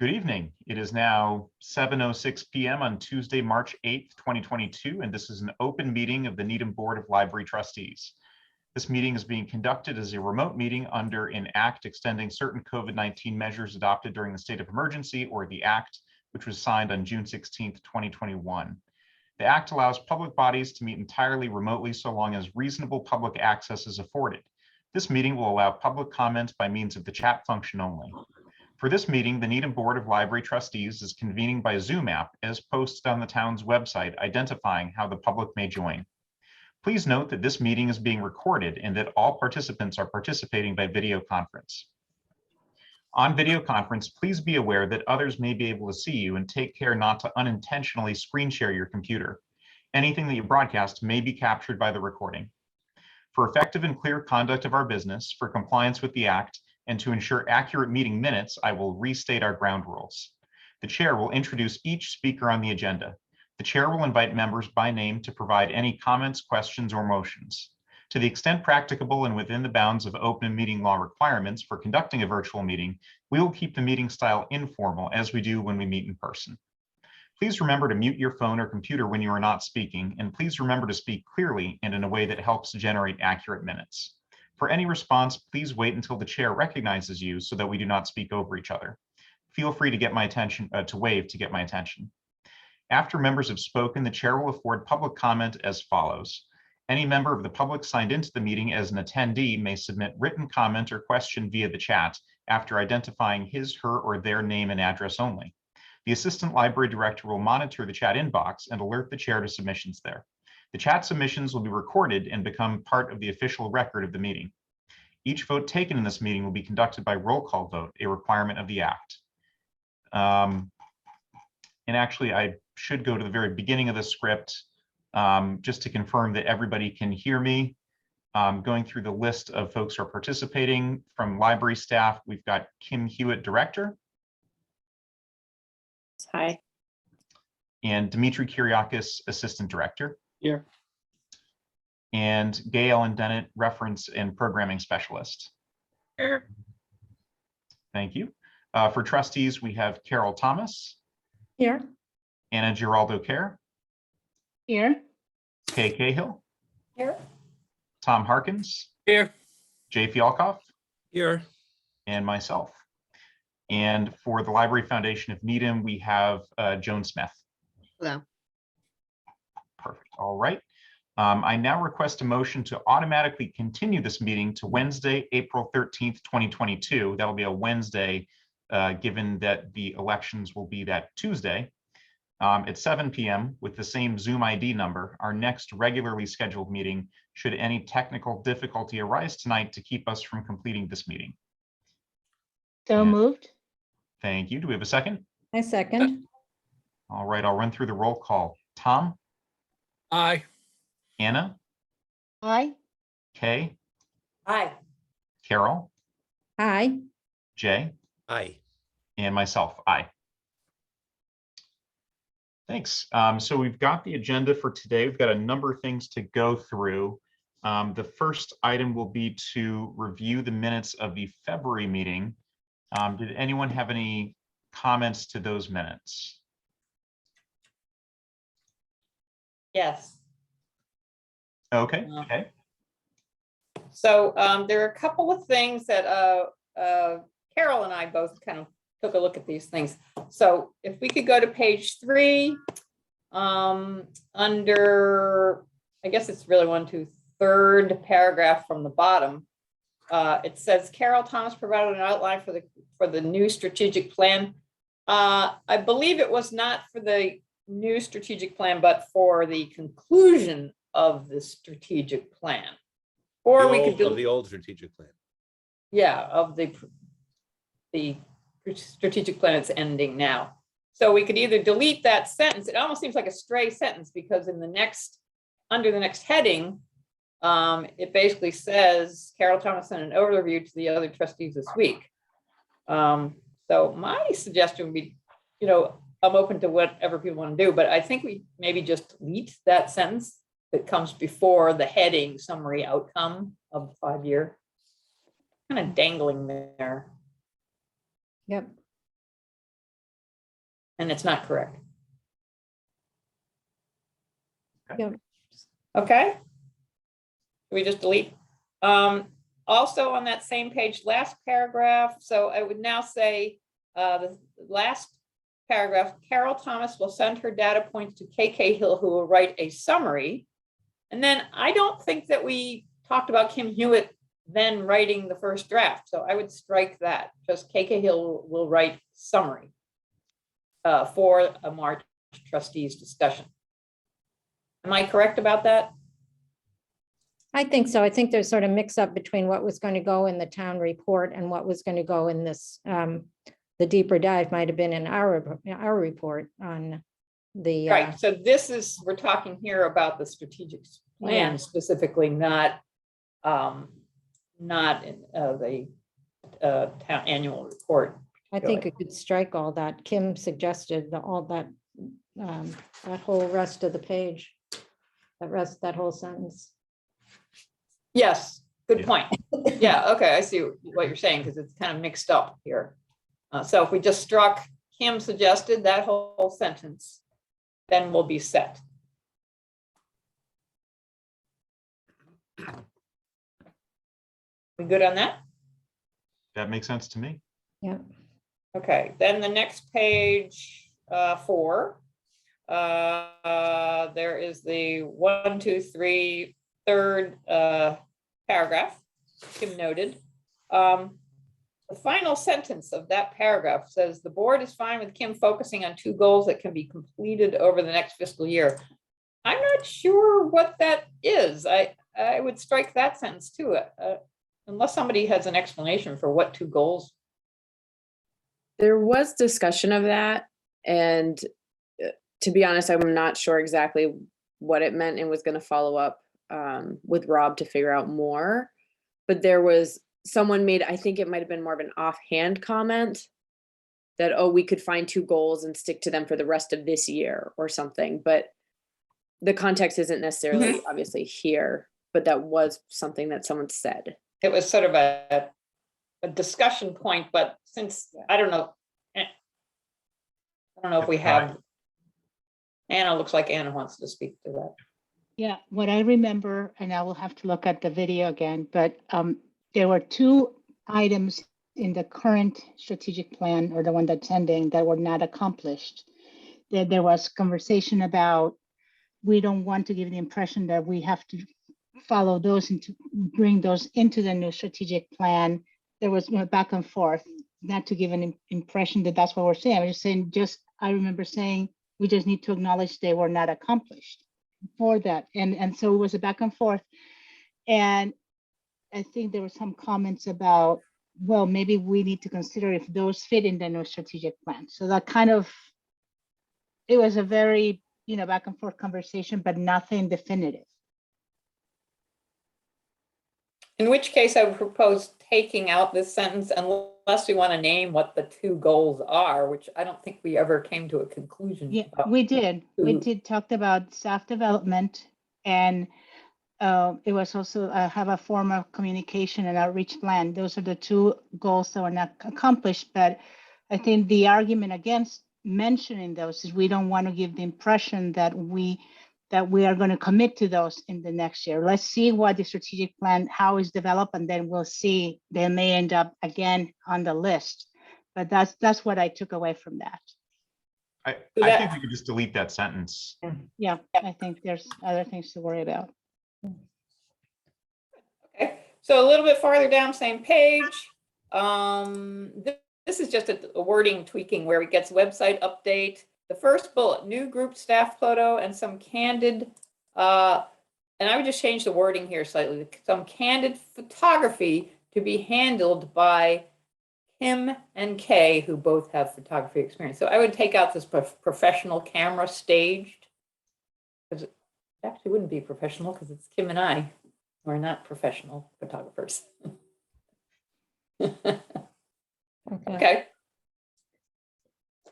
Good evening. It is now 7:06 p.m. on Tuesday, March 8th, 2022, and this is an open meeting of the Needham Board of Library Trustees. This meeting is being conducted as a remote meeting under an act extending certain COVID-19 measures adopted during the state of emergency, or the act, which was signed on June 16th, 2021. The act allows public bodies to meet entirely remotely so long as reasonable public access is afforded. This meeting will allow public comment by means of the chat function only. For this meeting, the Needham Board of Library Trustees is convening by Zoom app as posted on the town's website, identifying how the public may join. Please note that this meeting is being recorded and that all participants are participating by video conference. On video conference, please be aware that others may be able to see you, and take care not to unintentionally screen share your computer. Anything that you broadcast may be captured by the recording. For effective and clear conduct of our business, for compliance with the act, and to ensure accurate meeting minutes, I will restate our ground rules. The chair will introduce each speaker on the agenda. The chair will invite members by name to provide any comments, questions, or motions. To the extent practicable and within the bounds of open meeting law requirements for conducting a virtual meeting, we will keep the meeting style informal as we do when we meet in person. Please remember to mute your phone or computer when you are not speaking, and please remember to speak clearly and in a way that helps generate accurate minutes. For any response, please wait until the chair recognizes you so that we do not speak over each other. Feel free to get my attention, to wave to get my attention. After members have spoken, the chair will afford public comment as follows. Any member of the public signed into the meeting as an attendee may submit written comment or question via the chat after identifying his, her, or their name and address only. The assistant library director will monitor the chat inbox and alert the chair to submissions there. The chat submissions will be recorded and become part of the official record of the meeting. Each vote taken in this meeting will be conducted by roll call vote, a requirement of the act. And actually, I should go to the very beginning of the script just to confirm that everybody can hear me. Going through the list of folks who are participating from library staff, we've got Kim Hewitt, director. Hi. And Dimitri Kyriakis, assistant director. Here. And Gay Ellen Dennett, reference and programming specialist. Here. Thank you. For trustees, we have Carol Thomas. Here. Anna Giraldo Kerr. Here. Kay Cahill. Here. Tom Harkins. Here. Jay Fialkoff. Here. And myself. And for the Library Foundation of Needham, we have Joan Smith. Hello. Perfect. All right. I now request a motion to automatically continue this meeting to Wednesday, April 13th, 2022. That'll be a Wednesday, given that the elections will be that Tuesday at 7 p.m. with the same Zoom ID number. Our next regularly scheduled meeting, should any technical difficulty arise tonight to keep us from completing this meeting. So moved. Thank you. Do we have a second? I second. All right, I'll run through the roll call. Tom? Aye. Anna? Aye. Kay? Aye. Carol? Aye. Jay? Aye. And myself, aye. Thanks. So we've got the agenda for today. We've got a number of things to go through. The first item will be to review the minutes of the February meeting. Did anyone have any comments to those minutes? Yes. Okay. Okay. So there are a couple of things that Carol and I both kind of took a look at these things. So if we could go to page 3, under, I guess it's really 1, 2, 3rd paragraph from the bottom. It says Carol Thomas provided an outline for the new strategic plan. I believe it was not for the new strategic plan, but for the conclusion of the strategic plan. Or we could do the old strategic plan. Yeah, of the strategic plan that's ending now. So we could either delete that sentence. It almost seems like a stray sentence, because in the next, under the next heading, it basically says Carol Thomas sent an overview to the other trustees this week. So my suggestion would be, I'm open to whatever people want to do, but I think we maybe just delete that sentence that comes before the heading summary outcome of the 5-year. Kind of dangling there. Yep. and it's not correct. Yep. Okay. We just delete. Also on that same page, last paragraph. So I would now say the last paragraph, Carol Thomas will send her data points to KK Hill, who will write a summary. And then I don't think that we talked about Kim Hewitt then writing the first draft. So I would strike that. Just KK Hill will write summary for a March trustees discussion. Am I correct about that? I think so. I think there's sort of mix up between what was going to go in the town report and what was going to go in this. The deeper dive might have been in our report on the. Right. So this is, we're talking here about the strategic plan Yeah. specifically, not in the town annual report. I think it could strike all that. Kim suggested all that, that whole rest of the page, that whole sentence. Yes, good Yeah. point. Yeah, okay, I see what you're saying, because it's kind of mixed up here. So if we just struck Kim suggested that whole sentence, then we'll be set. We good on that? That makes sense to me. Yeah. Okay, then the next page, 4. There is the 1, 2, 3, third paragraph, Kim noted. The final sentence of that paragraph says, the board is fine with Kim focusing on 2 goals that can be completed over the next fiscal year. I'm not sure what that is. I would strike that sentence too, unless somebody has an explanation for what 2 goals. There was discussion of that, and to be honest, I'm not sure exactly what it meant and was going to follow up with Rob to figure out more. But there was someone made, I think it might have been more of an offhand comment that, oh, we could find 2 goals and stick to them for the rest of this year or something. But the context isn't necessarily obviously here, but that was something that someone said. It was sort of a discussion point, but since I don't know if we have. Anna, looks like Anna wants to speak to that. Yeah, what I remember, and I will have to look at the video again, but there were 2 items in the current strategic plan, or the one that's ending, that were not accomplished. There was conversation about, we don't want to give the impression that we have to follow those and to bring those into the new strategic plan. There was back and forth, not to give an impression that that's what we're saying. I'm just saying, I remember saying, we just need to acknowledge they were not accomplished for that. And so it was a back and forth. And I think there were some comments about, well, maybe we need to consider if those fit in the new strategic plan. So that kind of, it was a very, back and forth conversation, but nothing definitive. In which case I would propose taking out this sentence unless we want to name what the 2 goals are, which I don't think we ever came to a conclusion. Yeah, about. we did. We did talk about staff development, and it was also have a form of communication and outreach plan. Those are the 2 goals that were not accomplished. But I think the argument against mentioning those is we don't want to give the impression that we are going to commit to those in the next year. Let's see what the strategic plan, how it's developed, and then we'll see. They may end up again on the list. But that's what I took away from that. I that- think we could just delete that sentence. Yeah, I think there's other things to worry about. Okay, so a little bit farther down, same page. This is just a wording tweaking where it gets website update. The first bullet, new group staff photo and some candid, and I would just change the wording here slightly. Some candid photography to be handled by Kim and Kay, who both have photography experience. So I would take out this professional camera staged, because it actually wouldn't be professional because it's Kim and I. We're not professional photographers. Okay.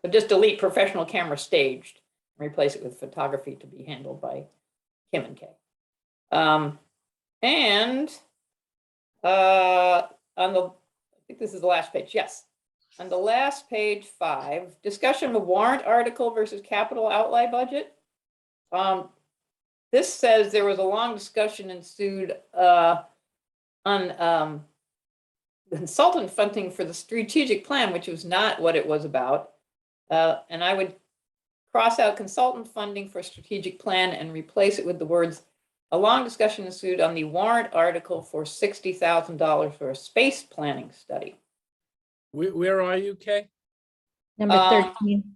So just delete professional camera staged, and replace it with photography to be handled by Kim and Kay. On the, I think this is the last page, yes. On the last page 5, discussion of warrant article versus capital outlay budget. This says there was a long discussion ensued on consultant funding for the strategic plan, which was not what it was about. And I would cross out consultant funding for strategic plan and replace it with the words, a long discussion ensued on the warrant article for $60,000 for a space planning study. Where are you, Kay? Number Um, 13.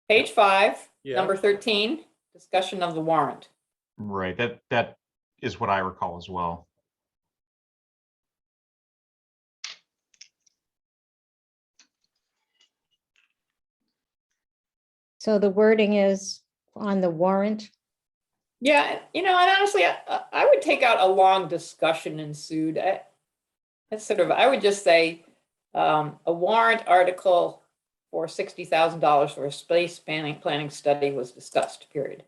Page 5, Yeah. number 13, discussion of the warrant. Right, that is what I recall as well. So the wording is on the warrant. Yeah, and honestly, I would take out a long discussion ensued. That's sort of, I would just say a warrant article for $60,000 for a space planning study was discussed, period.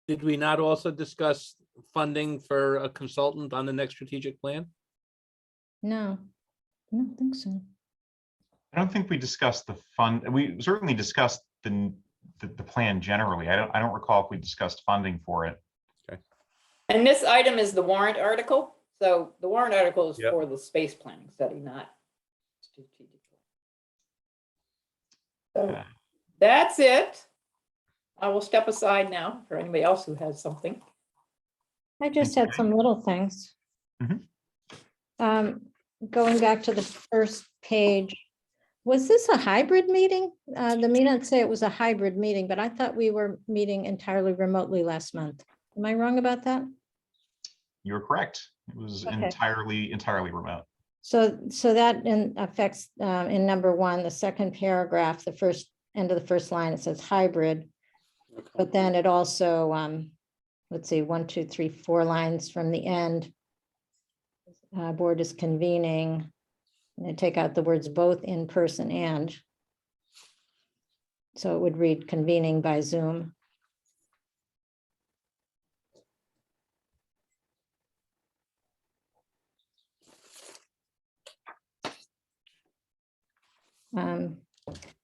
Did we not also discuss funding for a consultant on the next strategic plan? No, I don't think so. I don't think we discussed the fund. We certainly discussed the plan generally. I don't recall if we discussed funding for it. And this item is the warrant article. So the warrant article is Yep. for the space planning study, not strategic. So Okay. that's it. I will step aside now for anybody else who has something. I just had some little things. Mhm. Going back to the first page, was this a hybrid meeting? The minutes say it was a hybrid meeting, but I thought we were meeting entirely remotely last month. Am I wrong about that? You're correct. It was Okay. entirely remote. So that affects in number 1, the second paragraph, the first end of the first line, it says hybrid. But then it also, let's see, 1, 2, 3, 4 lines from the end. Board is convening. And I take out the words both in person and. So it would read convening by Zoom.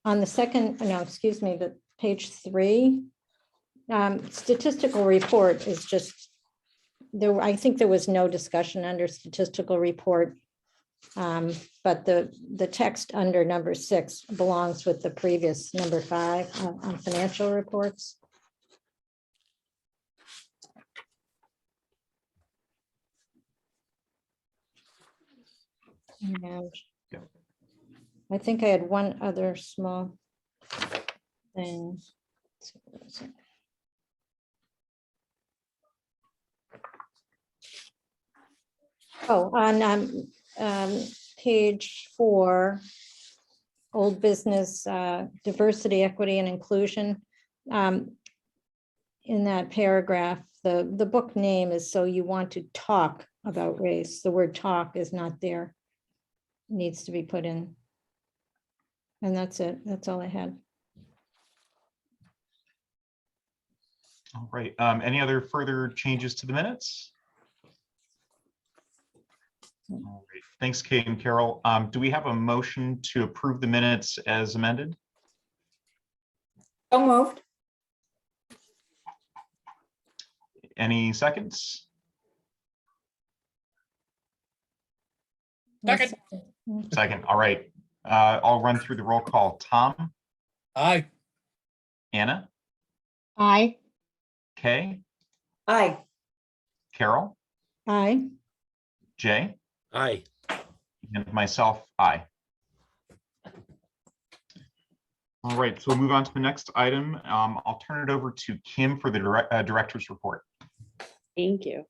On the second, no, excuse me, but page 3, statistical report is just, there, I think there was no discussion under statistical report. But the text under number 6 belongs with the previous number 5 on financial reports. And Yeah. I think I had one other small thing. Let's see, what is it? Oh, on page 4, old business, diversity, equity, and inclusion. In that paragraph, the book name is So You Want to Talk About Race. The word talk is not there. Needs to be put in. And that's it. That's all I had. All right. Any other further changes to the minutes? All right. Thanks, Kate and Carol. Do we have a motion to approve the minutes as amended? So moved. Any seconds? Second. Second. All right. I'll run through the roll call. Tom, Aye. Anna, Aye. Kay, Aye. Carol, Aye. Jay, Aye. and myself, aye. All right, so we'll move on to the next item. I'll turn it over to Kim for the director's report. Thank you.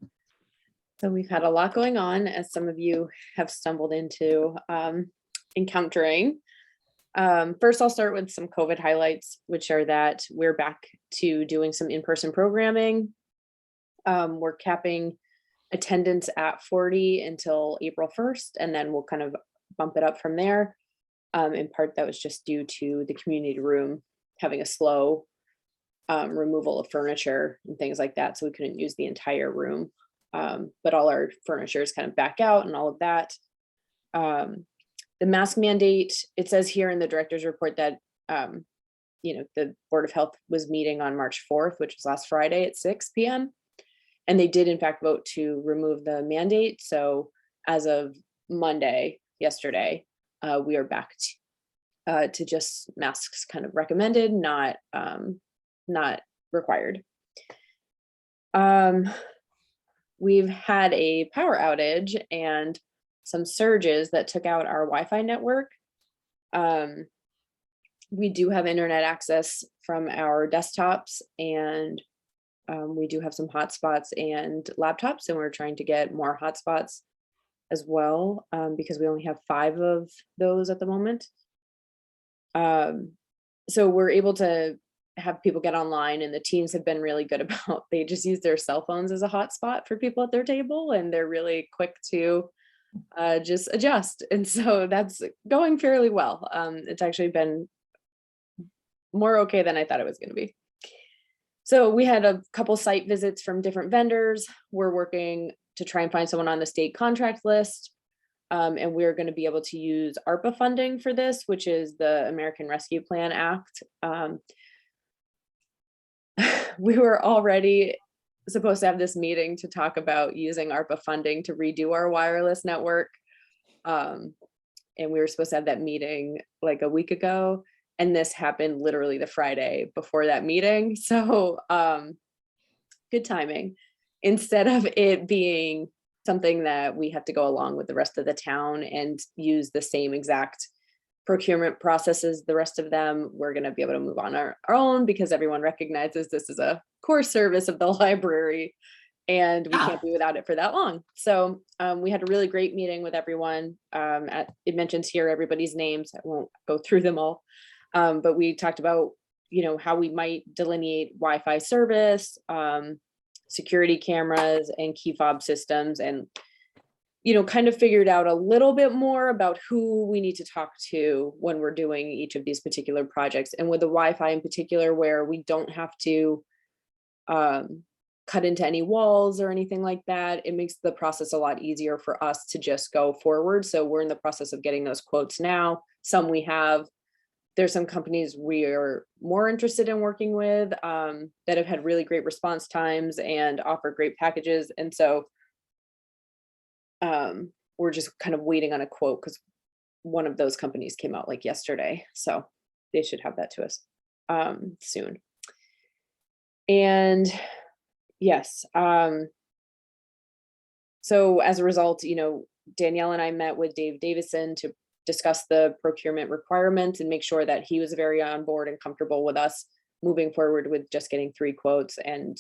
So we've had a lot going on, as some of you have stumbled into encountering. First, I'll start with some COVID highlights, which are that we're back to doing some in-person programming. We're capping attendance at 40 until April 1st, and then we'll kind of bump it up from there. In part, that was just due to the community room having a slow removal of furniture and things like that, so we couldn't use the entire room but all our furniture is kind of back out and all of that. The mask mandate, it says here in the director's report that, the Board of Health was meeting on March 4th, which was last Friday at 6 p.m. And they did in fact vote to remove the mandate. So as of Monday, yesterday, we are back to just masks kind of recommended, not required. We've had a power outage and some surges that took out our Wi-Fi network. We do have internet access from our desktops, and we do have some hotspots and laptops, and we're trying to get more hotspots as well, because we only have 5 of those at the moment. So we're able to have people get online, and the teams have been really good about, they just use their cell phones as a hotspot for people at their table, and they're really quick to just adjust. And so that's going fairly well. It's actually been more okay than I thought it was going to be. So we had a couple site visits from different vendors. We're working to try and find someone on the state contract list. And we're going to be able to use ARPA funding for this, which is the American Rescue Plan Act. We were already supposed to have this meeting to talk about using ARPA funding to redo our wireless network. And we were supposed to have that meeting like a week ago. And this happened literally the Friday before that meeting. So good timing. Instead of it being something that we have to go along with the rest of the town and use the same exact procurement processes, the rest of them, we're going to be able to move on our own, because everyone recognizes this is a core service of the library and we can't be without it for that long. So we had a really great meeting with everyone. It mentions here everybody's names. I won't go through them all. But we talked about, how we might delineate Wi-Fi service, security cameras and key fob systems, and, kind of figured out a little bit more about who we need to talk to when we're doing each of these particular projects. And with the Wi-Fi in particular, where we don't have to cut into any walls or anything like that, it makes the process a lot easier for us to just go forward. So we're in the process of getting those quotes now. Some we have. There's some companies we are more interested in working with that have had really great response times and offer great packages. And so we're just kind of waiting on a quote, because one of those companies came out like yesterday. So they should have that to us soon. And yes, so as a result, Danielle and I met with Dave Davison to discuss the procurement requirements and make sure that he was very on board and comfortable with us moving forward with just getting 3 quotes and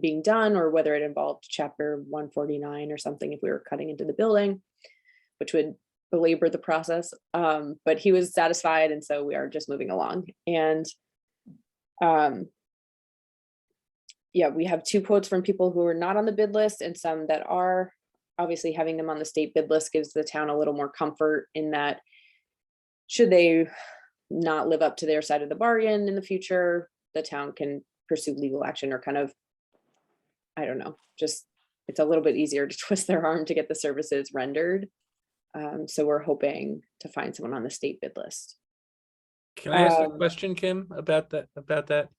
being done, or whether it involved chapter 149 or something if we were cutting into the building, which would belabor the process. But he was satisfied, and so we are just moving along. And yeah, we have 2 quotes from people who are not on the bid list and some that are. Obviously, having them on the state bid list gives the town a little more comfort in that, should they not live up to their side of the bargain in the future, the town can pursue legal action, or kind of, I don't know, just it's a little bit easier to twist their arm to get the services rendered. So we're hoping to find someone on the state bid list. Can I ask a question, Kim, about that?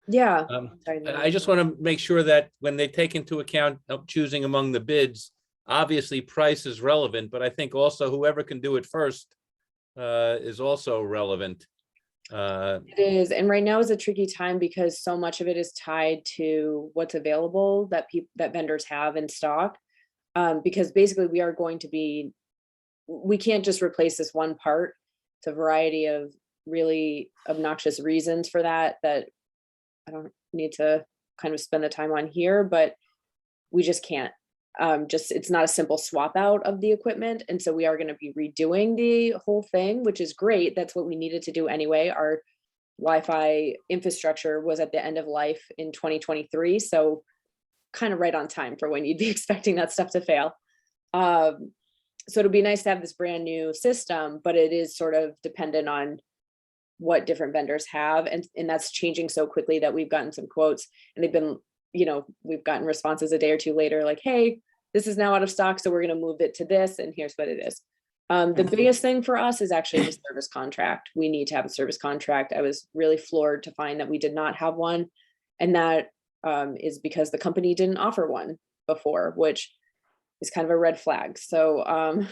Yeah. I just want to make sure that when they take into account of choosing among the bids, obviously price is relevant, but I think also whoever can do it first is also relevant. It is, and right now is a tricky time because so much of it is tied to what's available that vendors have in stock. Because basically we can't just replace this one part. It's a variety of really obnoxious reasons for that I don't need to kind of spend the time on here, but we just can't. It's not a simple swap out of the equipment. And so we are going to be redoing the whole thing, which is great. That's what we needed to do anyway. Our Wi-Fi infrastructure was at the end of life in 2023. So kind of right on time for when you'd be expecting that stuff to fail. So it'll be nice to have this brand new system, but it is sort of dependent on what different vendors have. And that's changing so quickly that we've gotten some quotes and they've been we've gotten responses a day or two later, like, hey, this is now out of stock, so we're going to move it to this, and here's what it is. The biggest thing for us is actually the service contract. We need to have a service contract. I was really floored to find that we did not have one. And that is because the company didn't offer one before, which is kind of a red flag. So I'm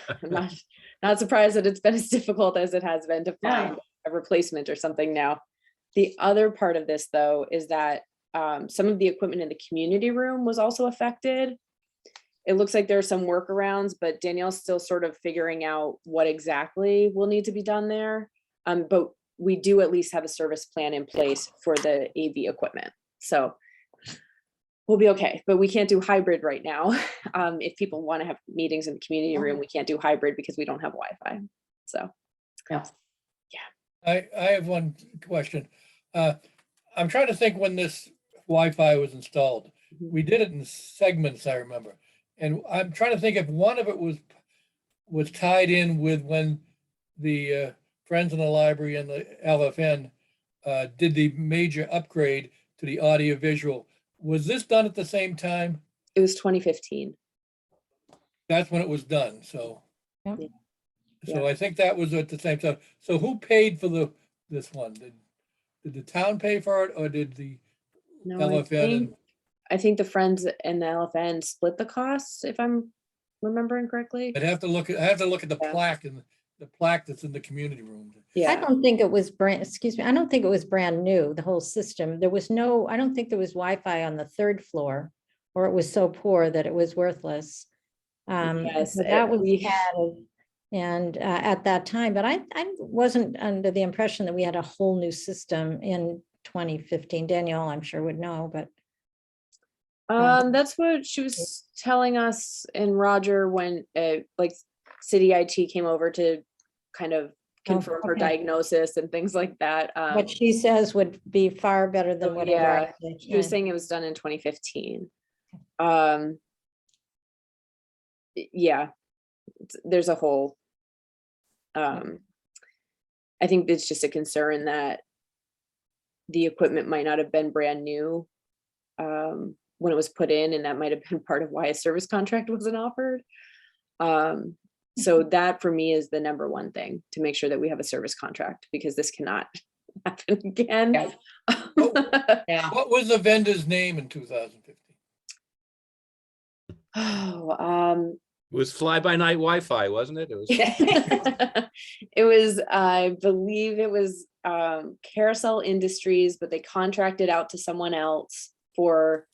not surprised that it's been as difficult as it has been to find a replacement or something now. The other part of this, though, is that some of the equipment in the community room was also affected. It looks like there are some workarounds, but Danielle's still sort of figuring out what exactly will need to be done there. But we do at least have a service plan in place for the AV equipment. So we'll be okay, but we can't do hybrid right now. If people want to have meetings in the community room, we can't do hybrid because we don't have Wi-Fi. So, Yeah. I have one question. I'm trying to think when this Wi-Fi was installed. We did it in segments, I remember. And I'm trying to think if one of it was tied in with when the Friends in the Library and the LFN did the major upgrade to the audio visual. Was this done at the same time? it was 2015. That's when it was done, so. Yeah. So I think that was at the same time. So who paid for this one? Did the town pay for it, or did the No, LFN? I think the Friends and the LFN split the costs, if I'm remembering correctly. I have to look at the Yeah. plaque and the plaque that's in the community room. I Yeah, don't think it was I don't think it was brand new, the whole system. There was I don't think there was Wi-Fi on the third floor, or it was so poor that it was worthless. Yes, So that was we- added. And at that time, but I wasn't under the impression that we had a whole new system in 2015. Danielle, I'm sure would know, but that's what she was telling us and Roger when like city IT came over to kind of confirm her okay. diagnosis and things like that. what she says would be far better than so what. yeah, I she was saying it was done in 2015. Yeah, there's a whole, I think it's just a concern that the equipment might not have been brand new when it was put in, and that might have been part of why a service contract wasn't offered. So that for me is the number one thing, to make sure that we have a service contract, because this cannot happen again. Yeah. What was the vendor's name in 2015? Oh, It was fly-by-night Wi-Fi, wasn't it? It was. it was, I believe it was Carousel Industries, but they contracted out to someone else for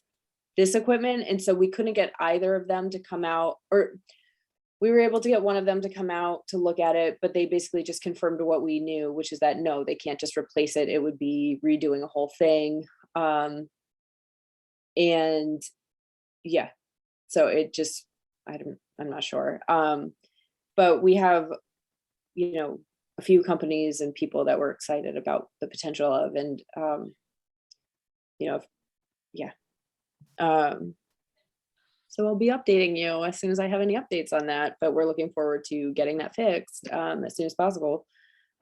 this equipment. And so we couldn't get either of them to come out, or we were able to get one of them to come out to look at it, but they basically just confirmed what we knew, which is that no, they can't just replace it. It would be redoing a whole thing. And yeah, so it just, I'm not sure. But we have, a few companies and people that we're excited about the potential of, and, yeah. So I'll be updating you as soon as I have any updates on that, but we're looking forward to getting that fixed as soon as possible.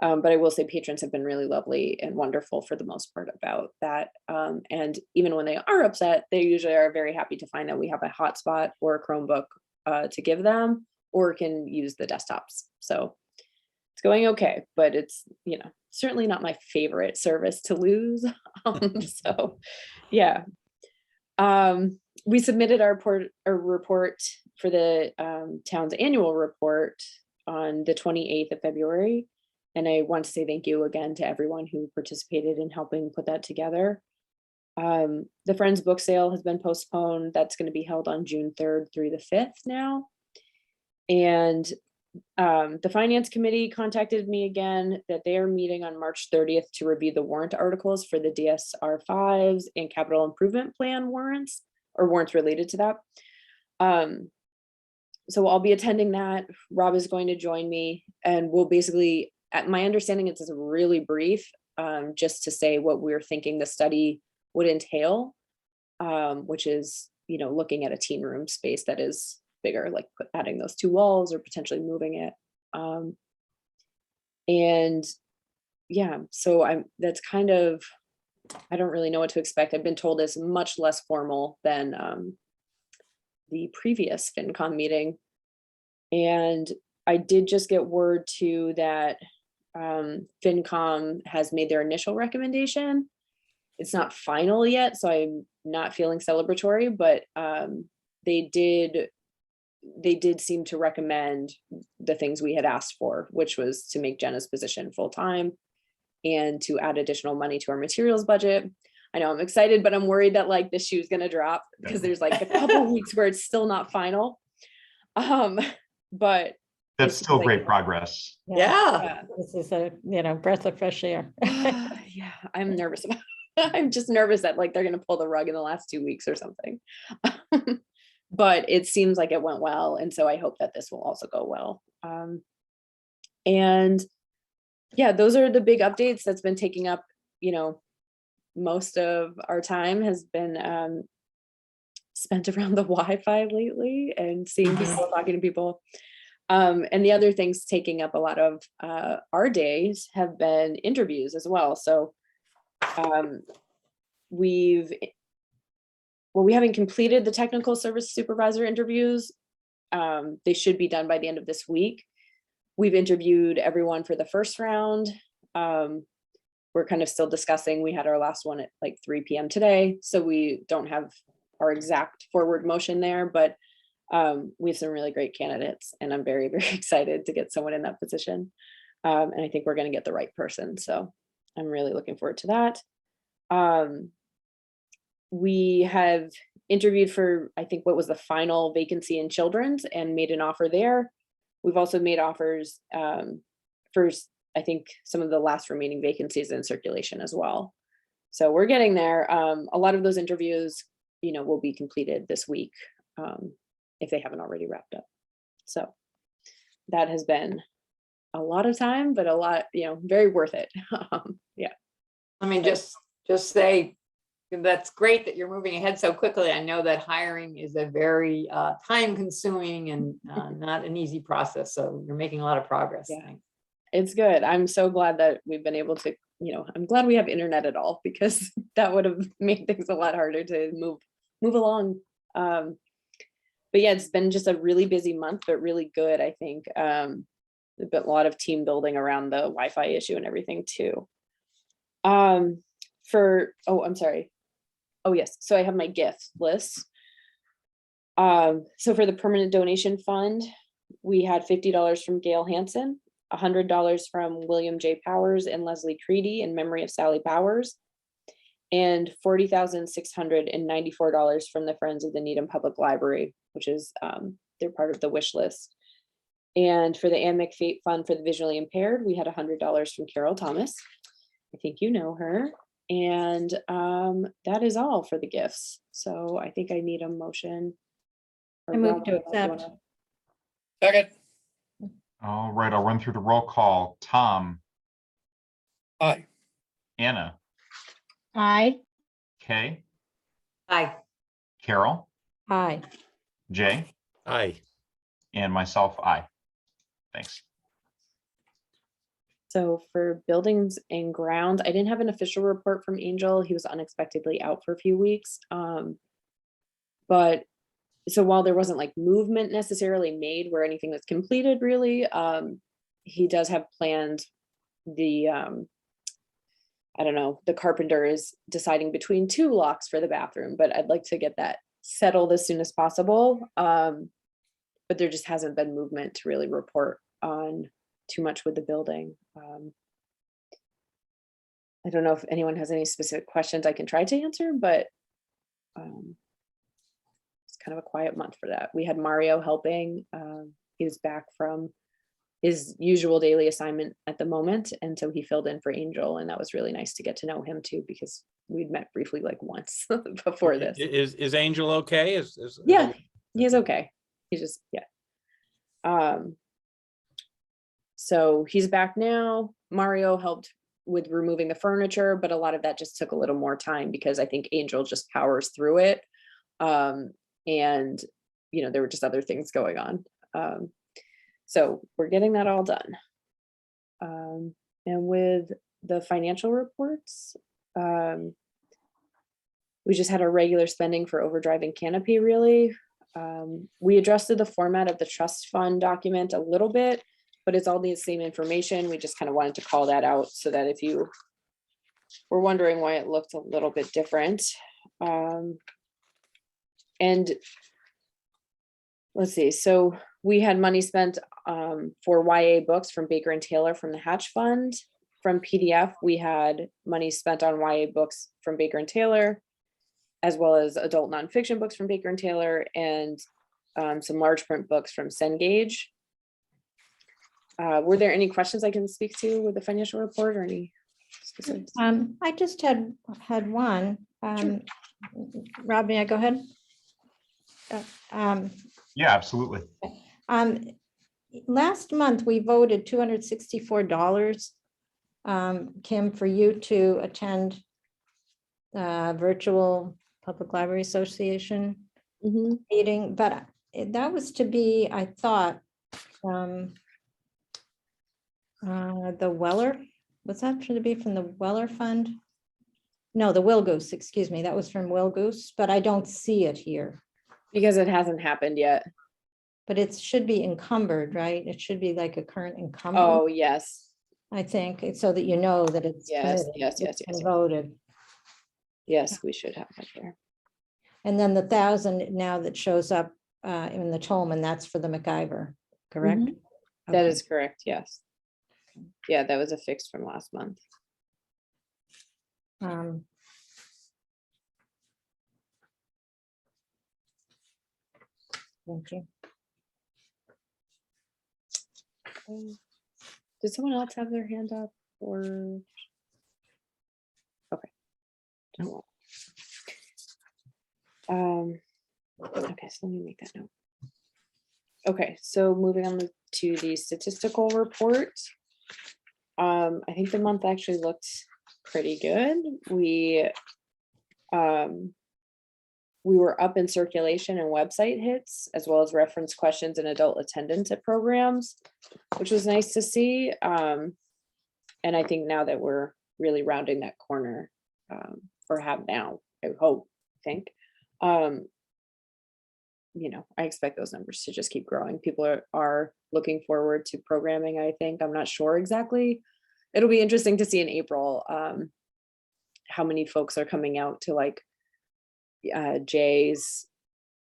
But I will say patrons have been really lovely and wonderful for the most part about that. And even when they are upset, they usually are very happy to find that we have a hotspot or a Chromebook to give them, or can use the desktops. So it's going okay, but it's, certainly not my favorite service to lose. So yeah. We submitted our report for the town's annual report on the 28th of February. And I want to say thank you again to everyone who participated in helping put that together. The Friends book sale has been postponed. That's going to be held on June 3rd through the 5th now. And the Finance Committee contacted me again that they are meeting on March 30th to review the warrant articles for the DSR 5s and capital improvement plan warrants, or warrants related to that. So I'll be attending that. Rob is going to join me, and we'll basically, at my understanding, it's really brief, just to say what we're thinking the study would entail, which is, looking at a teen room space that is bigger, like adding those 2 walls or potentially moving it. And yeah, so that's kind of I don't really know what to expect. I've been told it's much less formal than the previous FinCom meeting. And I did just get word too that FinCom has made their initial recommendation. It's not final yet, so I'm not feeling celebratory, but they did seem to recommend the things we had asked for, which was to make Jenna's position full-time and to add additional money to our materials budget. I know I'm excited, but I'm worried that like the shoe's gonna drop because there's like a couple weeks where it's still not final. But That's it's still like- great progress. Yeah. This is a, breath of fresh air. Yeah, I'm nervous about I'm just nervous that like they're gonna pull the rug in the last 2 weeks or something. But it seems like it went well, and so I hope that this will also go well. And yeah, those are the big updates that's been taking up, most of our time has been spent around the Wi-Fi lately and seeing people, talking to people. And the other things taking up a lot of our days have been interviews as well. So we haven't completed the technical service supervisor interviews. They should be done by the end of this week. We've interviewed everyone for the first round. We're kind of still discussing. We had our last one at like 3 p.m. today, so we don't have our exact forward motion there, but we have some really great candidates, and I'm very, very excited to get someone in that position. And I think we're going to get the right person. So I'm really looking forward to that. We have interviewed for, I think, what was the final vacancy in children's and made an offer there. We've also made offers for, I think, some of the last remaining vacancies in circulation as well. So we're getting there. A lot of those interviews, will be completed this week if they haven't already wrapped up. So that has been a lot of time, but a lot, very worth it. Yeah. I mean, just say, that's great that you're moving ahead so quickly. I know that hiring is a very time consuming and not an easy process. So you're making a lot of progress. Yeah. It's good. I'm so glad that we've been able to, I'm glad we have internet at all, because that would have made things a lot harder to move along. But yeah, it's been just a really busy month, but really good, I think. There's been a lot of team building around the Wi-Fi issue and everything too. I'm sorry. Oh yes, so I have my gift list. So for the permanent donation fund, we had $50 from Gail Hansen, $100 from William J. Powers and Leslie Creedy in memory of Sally Powers, and $40,694 from the Friends of the Needham Public Library, which is they're part of the wish list. And for the AMIC Fate Fund for the visually impaired, we had $100 from Carol Thomas. I think you know her. And that is all for the gifts. So I think I need a motion. I move to accept. Second, All right, I'll run through the roll call. Tom, aye. Anna, Aye. Kay, Aye. Carol, Aye. Jay, Aye. and myself, aye. Thanks. So for buildings and grounds, I didn't have an official report from Angel. He was unexpectedly out for a few weeks. But so while there wasn't like movement necessarily made where anything was completed really, he does have planned the, I don't know, the carpenter is deciding between 2 locks for the bathroom, but I'd like to get that settled as soon as possible. But there just hasn't been movement to really report on too much with the building. I don't know if anyone has any specific questions I can try to answer, but it's kind of a quiet month for that. We had Mario helping. He was back from his usual daily assignment at the moment, and so he filled in for Angel, and that was really nice to get to know him too, because we'd met briefly like once before this. Is Angel okay? Yeah, he's okay. He's just, yeah. So he's back now. Mario helped with removing the furniture, but a lot of that just took a little more time because I think Angel just powers through it. And there were just other things going on. So we're getting that all done. And with the financial reports, We just had our regular spending for overdrive and canopy, really. We adjusted the format of the trust fund document a little bit, but it's all the same information. We just kind of wanted to call that out so that if you were wondering why it looked a little bit different. And let's see, so we had money spent for YA books from Baker and Taylor from the Hatch Fund. From PDF, we had money spent on YA books from Baker and Taylor, as well as adult nonfiction books from Baker and Taylor, and some large print books from Cengage. Were there any questions I can speak to with the financial report or any specifics? I just had one. Rob, may I go ahead? Yeah, absolutely. Last month, we voted $264, Kim, for you to attend virtual Public Library Association Mhm. meeting, but that was to be, I thought, the Weller, was that should it be from the Weller Fund? No, the Will Goose, excuse me, that was from Will Goose, but I don't see it here. Because it hasn't happened yet. But it should be encumbered, right? It should be like a current encumbered, Oh, yes. I think, it's so that you know that it's Yes, committed, yes, yes, it's yes, been yes. voted. Yes, we should have that there. And then the 1,000 now that shows up in the Tolman, that's for the MacGyver, correct? Mhm. That Okay. is correct, yes. Yeah, that was a fix from last month. Um, Thank you. Did someone else have their hand up or? Okay. No. Okay, so let me make that note. Okay, so moving on to the statistical report. I think the month actually looked pretty good. We were up in circulation and website hits, as well as reference questions and adult attendance at programs, which was nice to see. And I think now that we're really rounding that corner, or have now, I hope, you know, I expect those numbers to just keep growing. People are looking forward to programming, I think. I'm not sure exactly. It'll be interesting to see in April how many folks are coming out to like Jay's,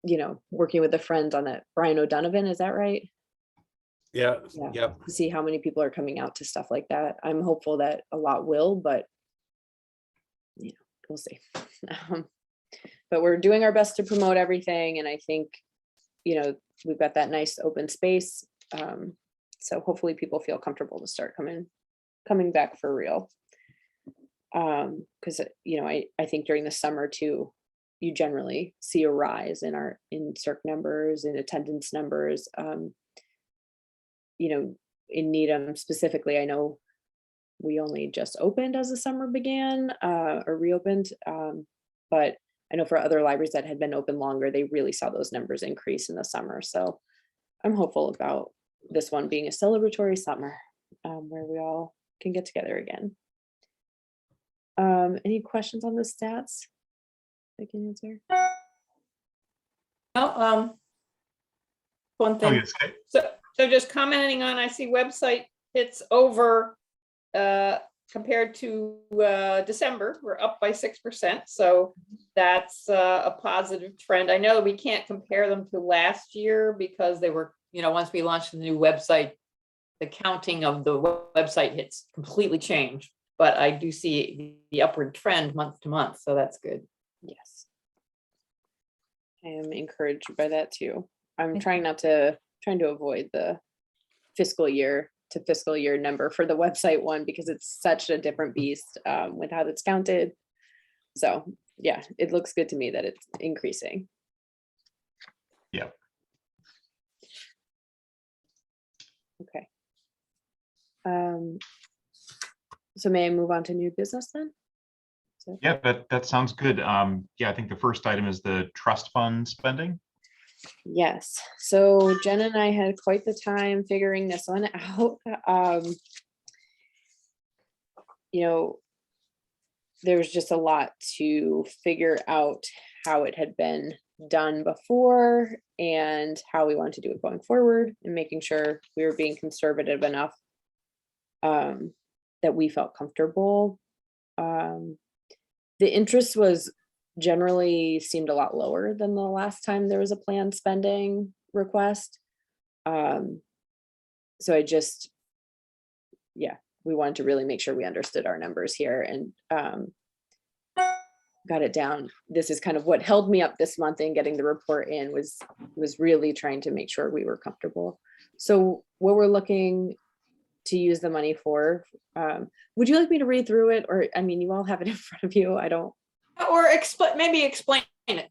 you know, working with a friend on that. Brian O'Donovan, is that right? Yeah, Yeah. yep. To see how many people are coming out to stuff like that. I'm hopeful that a lot will, but you know, we'll see. But we're doing our best to promote everything, and I think, you know, we've got that nice open space. So hopefully people feel comfortable to start coming back for real. Because you know, I think during the summer too, you generally see a rise in circ numbers and attendance numbers. You know, in Needham specifically, I know we only just opened as the summer began, or reopened. But I know for other libraries that had been open longer, they really saw those numbers increase in the summer. So I'm hopeful about this one being a celebratory summer, where we all can get together again. Any questions on the stats I can answer? No, one Oh, thing. yes. Okay. So just commenting on, I see website hits over compared to December, we're up by 6%. So that's a positive trend. I know that we can't compare them to last year because they were, you know, once we launched the new website, the counting of the website hits completely changed. But I do see the upward trend month to month, so that's good. Yes. I am encouraged by that too. I'm trying to avoid the fiscal year to fiscal year number for the website one because it's such a different beast with how that's counted. So yeah, it looks good to me that it's increasing. Yeah. Okay. So may I move on to new business then? Yeah, that sounds good. Yeah, I think the first item is the trust fund spending. Yes, so Jen and I had quite the time figuring this one out. You know, there was just a lot to figure out how it had been done before and how we want to do it going forward, and making sure we were being conservative enough that we felt comfortable. The interest was generally seemed a lot lower than the last time there was a planned spending request. So I just, yeah, we wanted to really make sure we understood our numbers here and got it down. This is kind of what held me up this month in getting the report in, was really trying to make sure we were comfortable. So what we're looking to use the money for, would you like me to read through it? Or, I mean, you all have it in front of you. I don't. Or maybe explain it.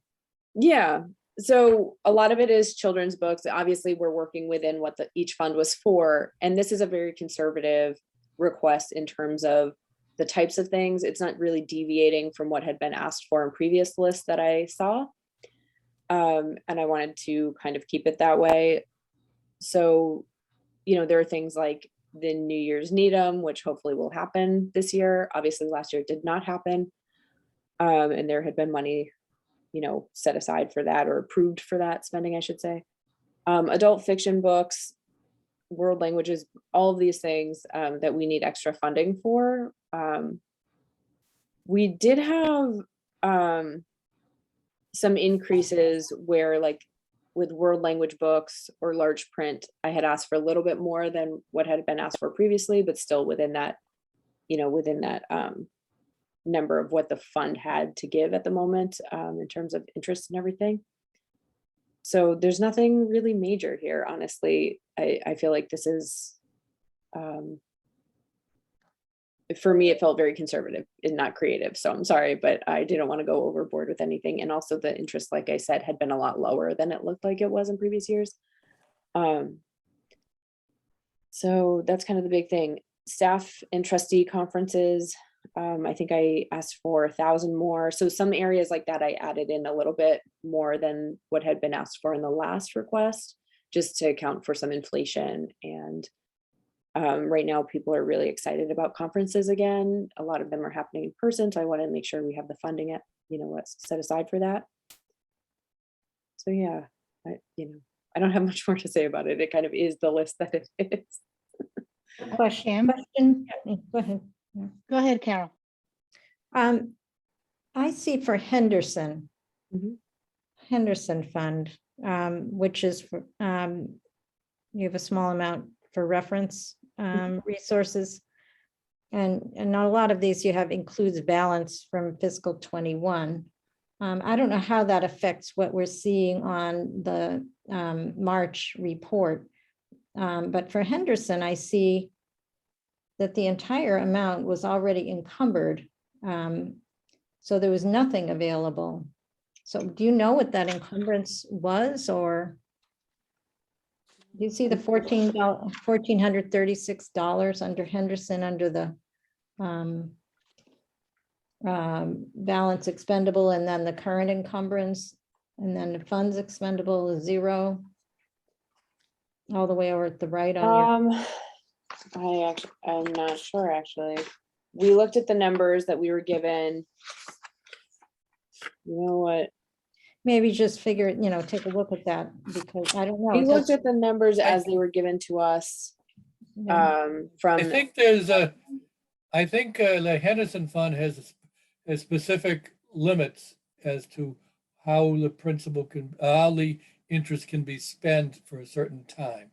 Yeah. So a lot of it is children's books. Obviously, we're working within what each fund was for. And this is a very conservative request in terms of the types of things. It's not really deviating from what had been asked for in previous lists that I saw. And I wanted to kind of keep it that way. So, there are things like the New Year's Needham, which hopefully will happen this year. Obviously, last year it did not happen. And there had been money, set aside for that, or approved for that spending, I should say. Adult fiction books, world languages, all of these things that we need extra funding for. We did have some increases where, like with world language books or large print, I had asked for a little bit more than what had been asked for previously, but still within that, number of what the fund had to give at the moment in terms of interest and everything. So there's nothing really major here, honestly. I feel like this is, for me, it felt very conservative and not creative. So I'm sorry, but I didn't want to go overboard with anything. And also the interest, like I said, had been a lot lower than it looked like it was in previous years. So that's kind of the big thing. Staff and trustee conferences, I think I asked for 1,000 more. So some areas like that, I added in a little bit more than what had been asked for in the last request, just to account for some inflation. And right now, people are really excited about conferences again. A lot of them are happening in person. So I want to make sure we have the funding set aside for that. So yeah, I don't have much more to say about it. It kind of is the list that it is. Question. Go ahead. Go ahead, Carol. I see for Henderson, Henderson Fund, which is for, you have a small amount for reference resources. And not a lot of these you have includes balance from fiscal 21. I don't know how that affects what we're seeing on the March report. But for Henderson, I see that the entire amount was already encumbered. So there was nothing available. So do you know what that encumbrance was, or do you see the $1,436 under Henderson under the balance expendable, and then the current encumbrance, and then the funds expendable is zero, all the way over at the right on your. I'm not sure, actually. We looked at the numbers that we were given. You know what? Maybe just figure, take a look at that, because I don't know. We It looked doesn't- at the numbers as they were given to us from. I think I think the Henderson Fund has specific limits as to how the how the interest can be spent for a certain time,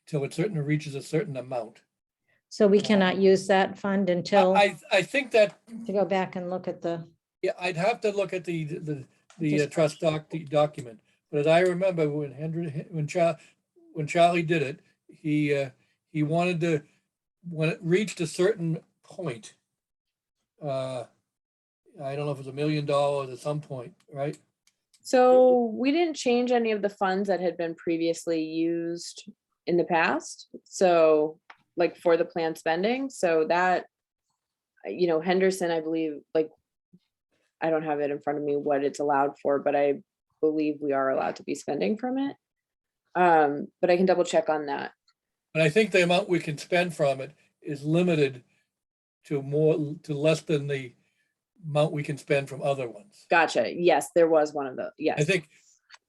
until it certainly reaches a certain amount. So we cannot use that fund until, I think that, to go back and look at the, yeah, I'd have to look at the trust document. But as I remember, when Charlie did it, he wanted to, when it reached a certain point, I don't know if it was $1 million at some point, right? So we didn't change any of the funds that had been previously used in the past. So like for the planned spending, so that, Henderson, I believe, like, I don't have it in front of me what it's allowed for, but I believe we are allowed to be spending from it. But I can double check on that. And I think the amount we can spend from it is limited to less than the amount we can spend from other ones. Gotcha. Yes, there was one of those. Yes. I think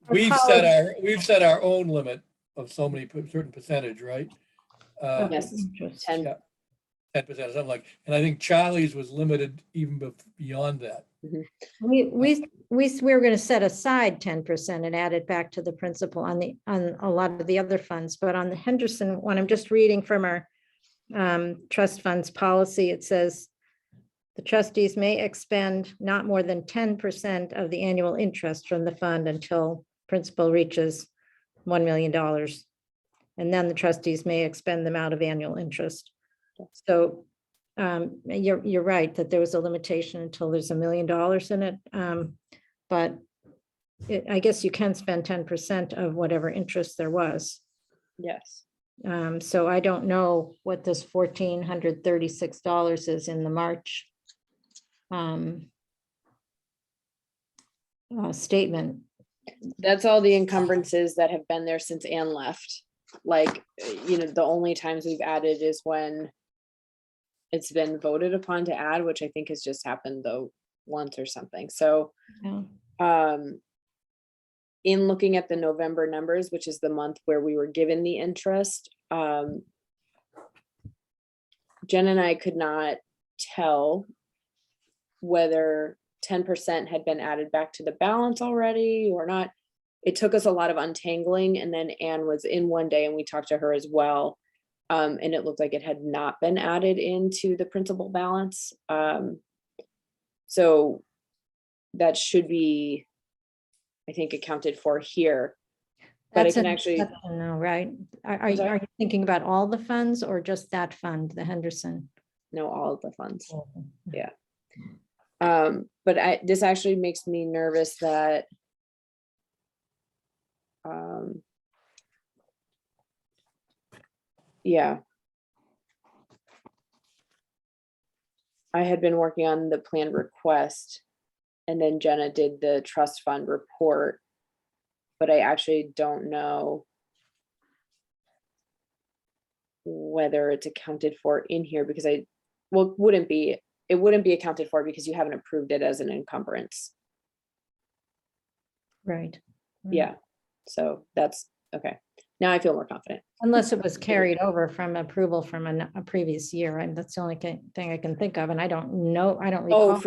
For we've college- set our own limit of so many, certain percentage, right? Yes, Interest. 10. Yeah. 10%, something like, and I think Charlie's was limited even beyond that. We were going to set aside 10% and add it back to the principal on a lot of the other funds, but on the Henderson one, I'm just reading from our trust funds policy. It says the trustees may expend not more than 10% of the annual interest from the fund until principal reaches $1 million. And then the trustees may expend them out of annual interest. So you're right that there was a limitation until there's $1 million in it. But I guess you can spend 10% of whatever interest there was. Yes. So I don't know what this $1,436 is in the March statement. That's all the encumbrances that have been there since Anne left. Like, the only times we've added is when it's been voted upon to add, which I think has just happened though once or something. So Yeah. in looking at the November numbers, which is the month where we were given the interest, Jen and I could not tell whether 10% had been added back to the balance already or not. It took us a lot of untangling, and then Anne was in one day and we talked to her as well. And it looked like it had not been added into the principal balance. So that should be, I think, accounted for here. But I can actually, No, right? Are sorry? you thinking about all the funds or just that fund, the Henderson? know all of the funds. Yeah. But this actually makes me nervous that yeah. I had been working on the planned request, and then Jenna did the trust fund report, but I actually don't know whether it's accounted for in here because it wouldn't be accounted for because you haven't approved it as an encumbrance. Right. Yeah, so that's okay. Now I feel more confident. Unless it was carried over from approval from a previous year. And that's the only thing I can think of. And I don't know, I don't recall. Oh,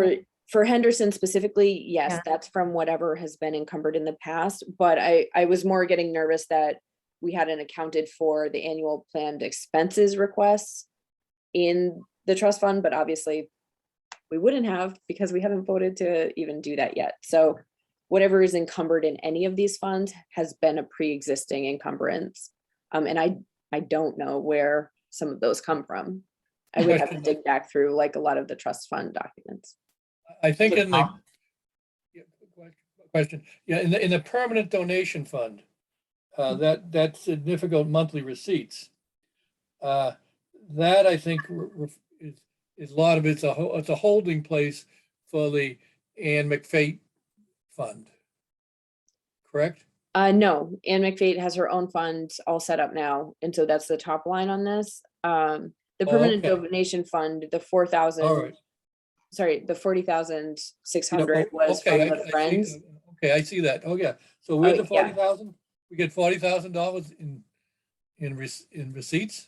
for Henderson specifically, yes, Yeah. that's from whatever has been encumbered in the past. But I was more getting nervous that we hadn't accounted for the annual planned expenses requests in the trust fund, but obviously we wouldn't have because we haven't voted to even do that yet. So whatever is encumbered in any of these funds has been a pre-existing encumbrance. And I don't know where some of those come from. I would have to dig back through like a lot of the trust fund documents. I think in the question, yeah, in the permanent donation fund, that significant monthly receipts, that I think is a lot of it's a holding place for the Anne McFate fund, correct? No, Anne McFate has her own fund all set up now, and so that's the top line on this. The permanent okay. donation fund, the 4,000. All right. Sorry, the 40,600 Yeah, was okay, from the Friends. Okay, I see that. Oh, yeah. So we're the yeah. 40,000? We get $40,000 in receipts?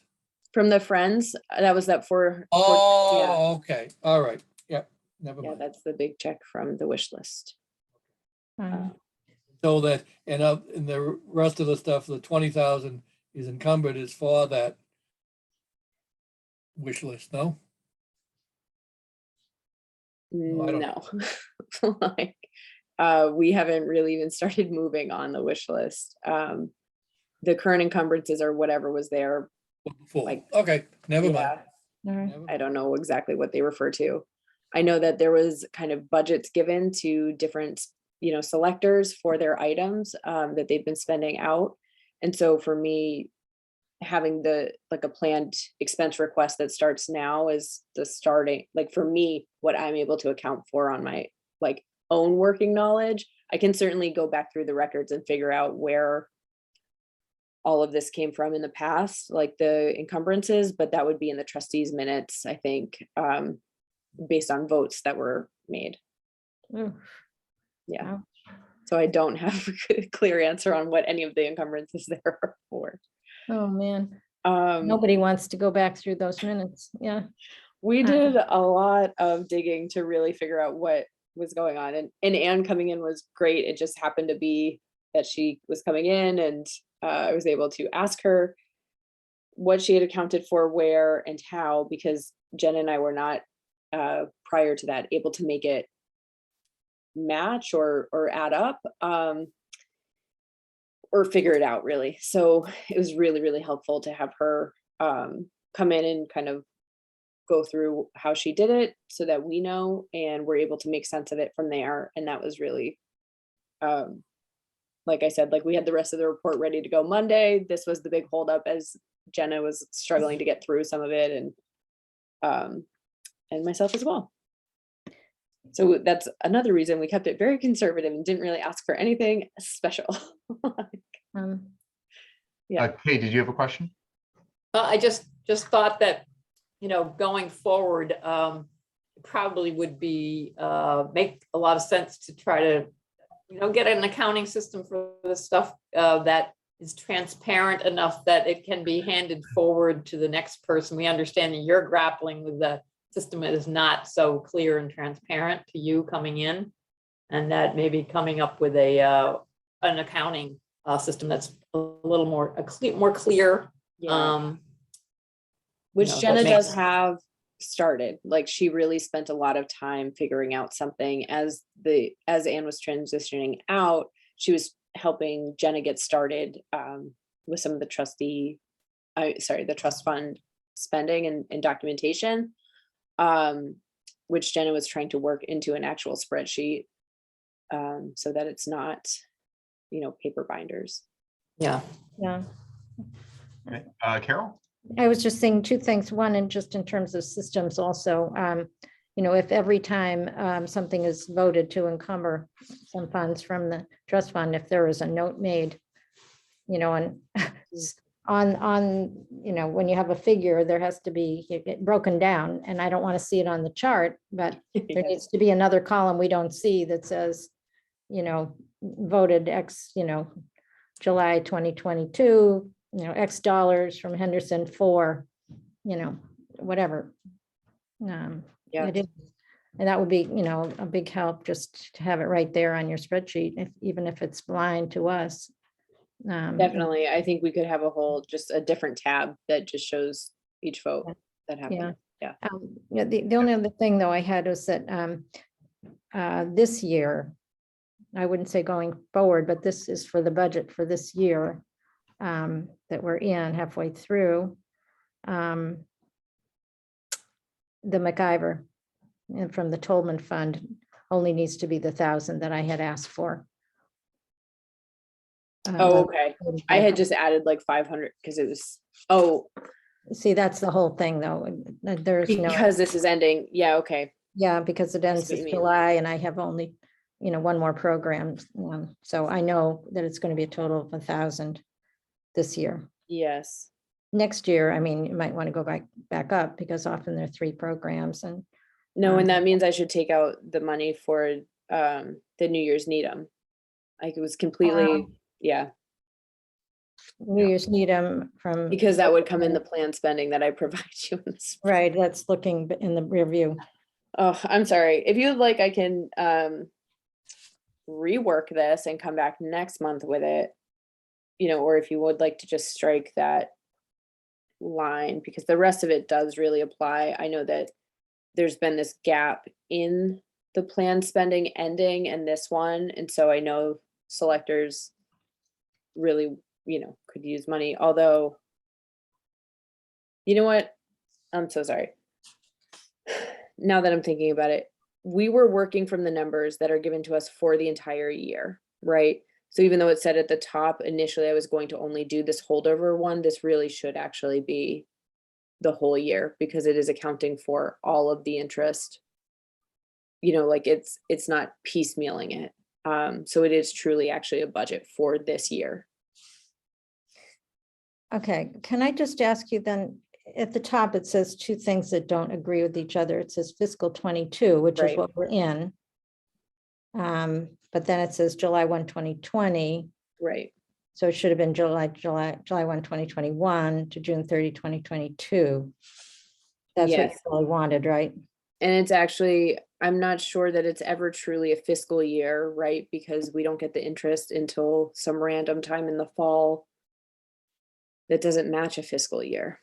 From the Friends, that was that for. Oh, okay. All right. Yeah, never Yeah, mind. that's the big check from the wish list. So that, and the rest of the stuff, the 20,000 is encumbered is for that wish list, no? I don't No. Like, we haven't really even started moving on the wish list. The current encumbrances are whatever was there. Before. Like, Okay, never mind. I don't know exactly what they refer to. I know that there was kind of budgets given to different, selectors for their items that they've been spending out. And so for me, having a planned expense request that starts now is the starting, like for me, what I'm able to account for on my own working knowledge. I can certainly go back through the records and figure out where all of this came from in the past, like the encumbrances, but that would be in the trustees minutes, I think, based on votes that were made. Ooh, Yeah. wow. So I don't have a clear answer on what any of the encumbrances there are for. Oh, man. Um, Nobody wants to go back through those minutes. Yeah. we did a lot of digging to really figure out what was going on, and Anne coming in was great. It just happened to be that she was coming in, and I was able to ask her what she had accounted for, where and how, because Jen and I were not prior to that able to make it match or add up, or figure it out really. So it was really, really helpful to have her come in and kind of go through how she did it so that we know, and we're able to make sense of it from there. And that was really, like I said, like we had the rest of the report ready to go Monday. This was the big holdup as Jenna was struggling to get through some of it, and myself as well. So that's another reason we kept it very conservative and didn't really ask for anything special. Yeah. Kay, did you have a question? I just thought that, going forward, probably would be, make a lot of sense to try to, get an accounting system for the stuff that is transparent enough that it can be handed forward to the next person. We understand that you're grappling with the system that is not so clear and transparent to you coming in, and that maybe coming up with an accounting system that's a little more clear. Yeah. Which that Jenna makes- does have started. Like she really spent a lot of time figuring out something as Anne was transitioning out. She was helping Jenna get started with some of the the trust fund spending and documentation, which Jenna was trying to work into an actual spreadsheet, so that it's not, paper binders. Yeah. Yeah. Okay. Carol? I was just saying two things. One, and just in terms of systems also, if every time something is voted to encumber some funds from the trust fund, if there is a note made, and on, when you have a figure, there has to be it broken down, and I don't want to see it on the chart, but there needs to be another column we don't see that says, voted X, July 2022, X dollars from Henderson for, whatever. Yeah. It is. And that would be, a big help just to have it right there on your spreadsheet, even if it's blind to us. Definitely. I think we could have just a different tab that just shows each vote that happened. Yeah. The only other thing though I had was that this year, I wouldn't say going forward, but this is for the budget for this year that we're in halfway through. The MacIver and from the Tolman Fund only needs to be the 1,000 that I had asked for. Oh, okay. I had just added like 500 because it was, See, that's the whole thing though. There's no, because this is ending. Yeah. Okay. yeah, because it ends what you in mean. July and I have only, one more program. So I know that it's going to be a total of 1,000 this year. Yes. Next year, I mean, you might want to go back up because often there are 3 programs and No, and that means I should take out the money for the New Year's Needham. Like it was completely, yeah, New Year's Needham from. because that would come in the plan spending that I provide you in this. Right, that's looking in the rear view. Oh, I'm sorry. If you'd like, I can rework this and come back next month with it, or if you would like to just strike that line, because the rest of it does really apply. I know that there's been this gap in the plan spending ending and this one, and so I know selectors really, could use money, although, you know what? I'm so sorry. Now that I'm thinking about it, we were working from the numbers that are given to us for the entire year, right? So even though it said at the top, initially I was going to only do this holdover one, this really should actually be the whole year because it is accounting for all of the interest. Like it's not piecemealing it. So it is truly actually a budget for this year. Okay, can I just ask you then, at the top, it says two things that don't agree with each other. It says fiscal 22, which is Right. what we're in. But then it says July 1, 2020. Right. So it should have been July 1, 2021 to June 30, 2022. That's what you Yes. really wanted, right? And it's actually, I'm not sure that it's ever truly a fiscal year, right? Because we don't get the interest until some random time in the fall that doesn't match a fiscal year.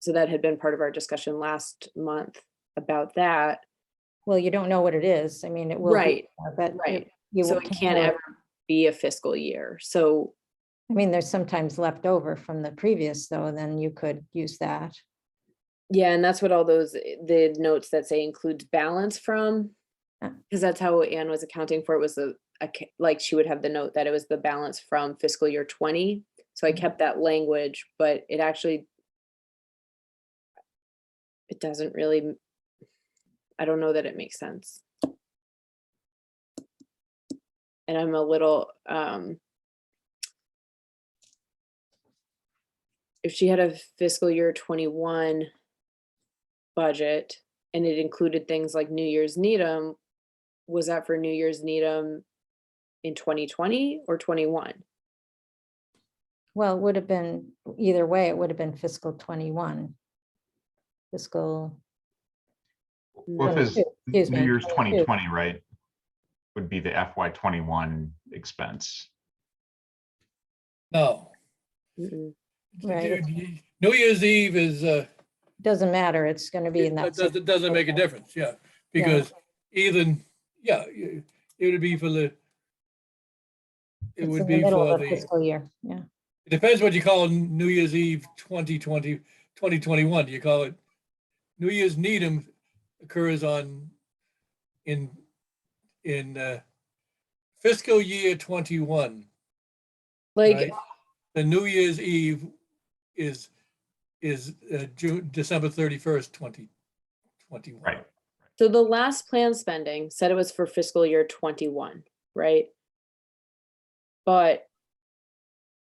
So that had been part of our discussion last month about that. Well, you don't know what it is. I mean, it will be, Right, but right. you So it can't ever be a fiscal year. So I mean, there's sometimes left over from the previous though, and then you could use that. yeah, and that's what all those, the notes that say includes balance from, because that's how Anne was accounting for it, was like she would have the note that it was the balance from fiscal year 20. So I kept that language, but it actually, it doesn't really, I don't know that it makes sense. And I'm a little, if she had a fiscal year 21 budget and it included things like New Year's Needham, was that for New Year's Needham in 2020 or 21? Well, it would have been, either way, it would have been fiscal 21. Fiscal, Well, if it's excuse me, New Year's 22. 2020, right, would be the FY 21 expense. No. Mm-mm. Right. New Year's Eve is, Doesn't matter, it's gonna be in that. it doesn't make a difference, yeah, because even, yeah, it would be for the, it It's would in the be middle for of the the, fiscal year, yeah. it depends what you call New Year's Eve 2020, 2021. Do you call it New Year's Needham occurs in fiscal year 21, Like, right? The New Year's Eve is December 31st, 2021. Right. so the last plan spending said it was for fiscal year 21, right? But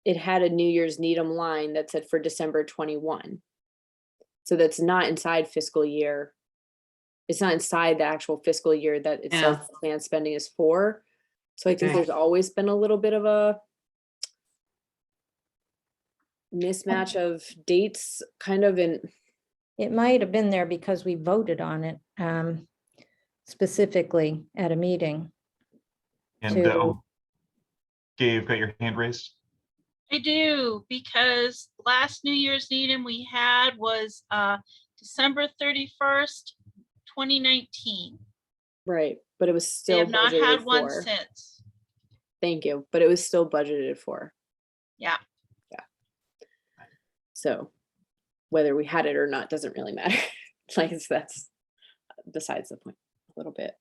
it had a New Year's Needham line that said for December 21. So that's not inside fiscal year. It's not inside the actual fiscal year that it says Yeah. plan spending is for. So I think Okay. there's always been a little bit of a mismatch of dates kind of in, It might have been there because we voted on it specifically at a meeting. And To- Gabe, got your hand raised? I do, because last New Year's Needham we had was December 31st, 2019. right, but it was They still have not budgeted had one for. since. Thank you, but it was still budgeted for. Yeah. So whether we had it or not doesn't really matter. Like that's besides the point a little bit.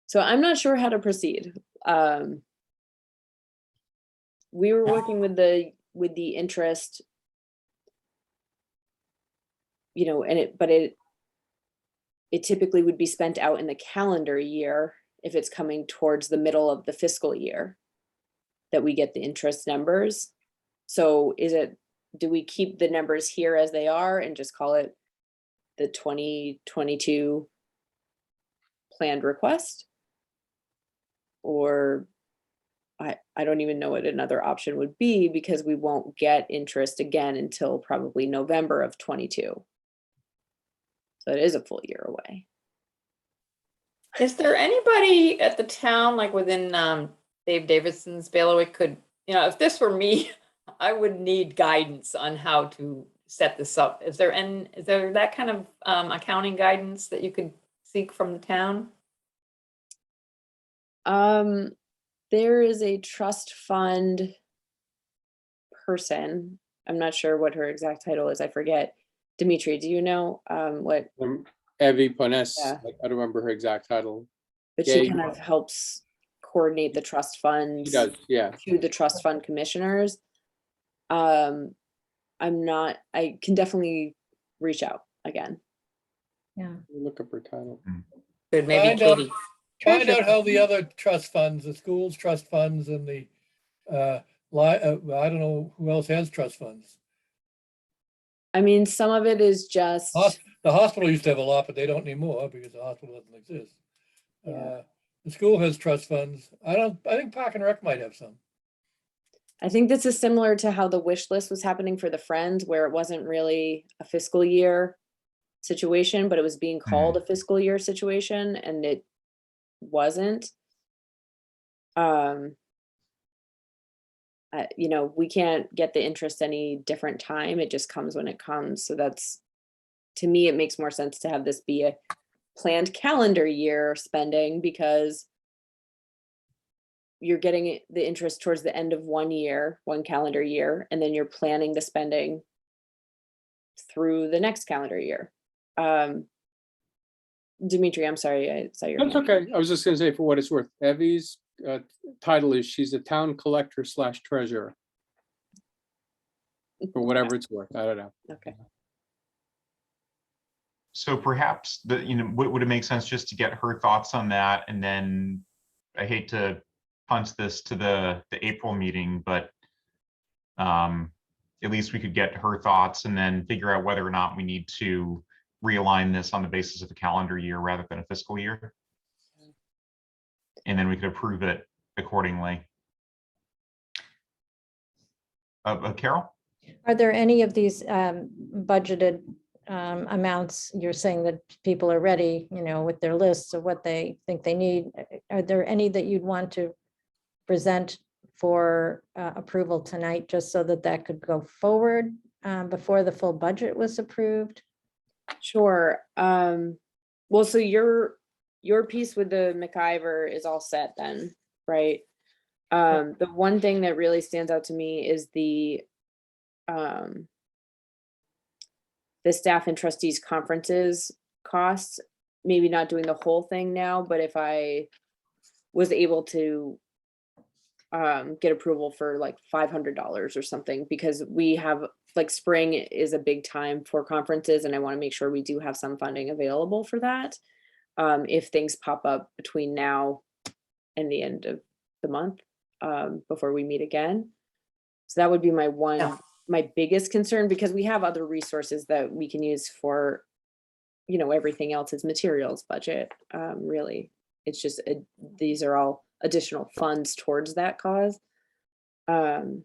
So I'm not sure how to proceed. We were working with the interest, you know, and it typically would be spent out in the calendar year if it's coming towards the middle of the fiscal year that we get the interest numbers. So do we keep the numbers here as they are and just call it the 2022 planned request? Or I don't even know what another option would be, because we won't get interest again until probably November of 22. So it is a full year away. Is there anybody at the town, like within Dave Davidson's bailiwick, could, you know, if this were me, I would need guidance on how to set this up. Is there that kind of accounting guidance that you could seek from the town? There is a trust fund person. I'm not sure what her exact title is. I forget. Dimitri, do you know what? Evie Pones, Yeah. I don't remember her exact title. But Yeah, she you- kind of helps coordinate the trust funds She does, yeah. to the trust fund commissioners. I can definitely reach out again. Yeah, Look up her title. Could maybe Find out- Katie? Find out how the other trust funds, the schools trust funds and the I don't know who else has trust funds. I mean, some of it is just, The hospital used to have a lot, but they don't anymore because the hospital doesn't exist. Yeah. The school has trust funds. I think Park and Rec might have some. I think this is similar to how the wish list was happening for the Friends, where it wasn't really a fiscal year situation, but it was being called a fiscal year situation, and it wasn't. You know, we can't get the interest any different time. It just comes when it comes. So that's, to me, it makes more sense to have this be a planned calendar year spending, because you're getting the interest towards the end of one year, one calendar year, and then you're planning the spending through the next calendar year. Dimitri, I'm sorry, I saw your That's hand. okay. I was just gonna say, for what it's worth, Evie's title is she's a town collector / treasurer. For whatever it's worth. I don't know. Okay. So perhaps would it make sense just to get her thoughts on that? And then I hate to punt this to the April meeting, but at least we could get her thoughts and then figure out whether or not we need to realign this on the basis of a calendar year rather than a fiscal year. And then we could approve it accordingly. Carol? Are there any of these budgeted amounts, you're saying that people are ready, with their lists of what they think they need? Are there any that you'd want to present for approval tonight, just so that could go forward before the full budget was approved? Sure. Well, so your piece with the McIver is all set then, right? The one thing that really stands out to me is the staff and trustees conferences costs. Maybe not doing the whole thing now, but if I was able to get approval for like $500 or something, because we have, like, spring is a big time for conferences, and I want to make sure we do have some funding available for that if things pop up between now and the end of the month, before we meet again. So that would be my biggest concern, because we have other resources that we can use for, everything else is materials budget. Really, it's just these are all additional funds towards that cause. So,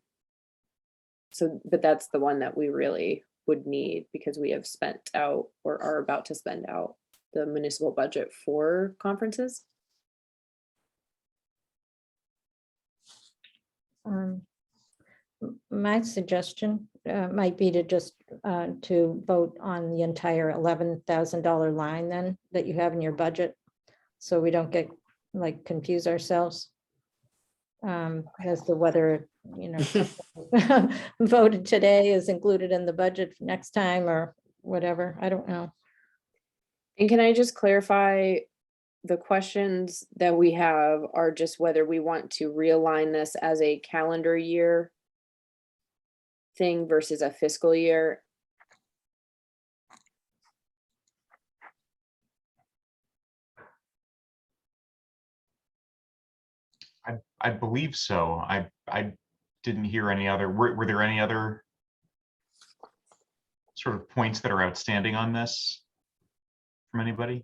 but that's the one that we really would need, because we have spent out or are about to spend out the municipal budget for conferences. My suggestion might be to just to vote on the entire $11,000 line then that you have in your budget, so we don't get confuse ourselves as to whether voted today is included in the budget next time or whatever. I don't know. And can I just clarify, the questions that we have are just whether we want to realign this as a calendar year thing versus a fiscal year? I believe so. I didn't hear any other. Were there any other sort of points that are outstanding on this from anybody?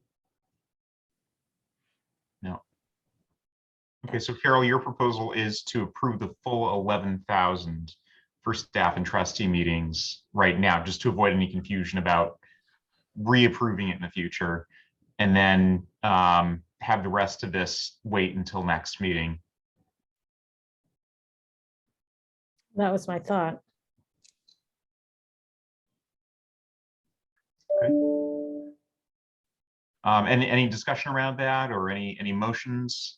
No. Okay, so Carol, your proposal is to approve the full 11,000 for staff and trustee meetings right now, just to avoid any confusion about reapproving it in the future, and then have the rest of this wait until next meeting. That was my thought. Okay. Any discussion around that, or any motions?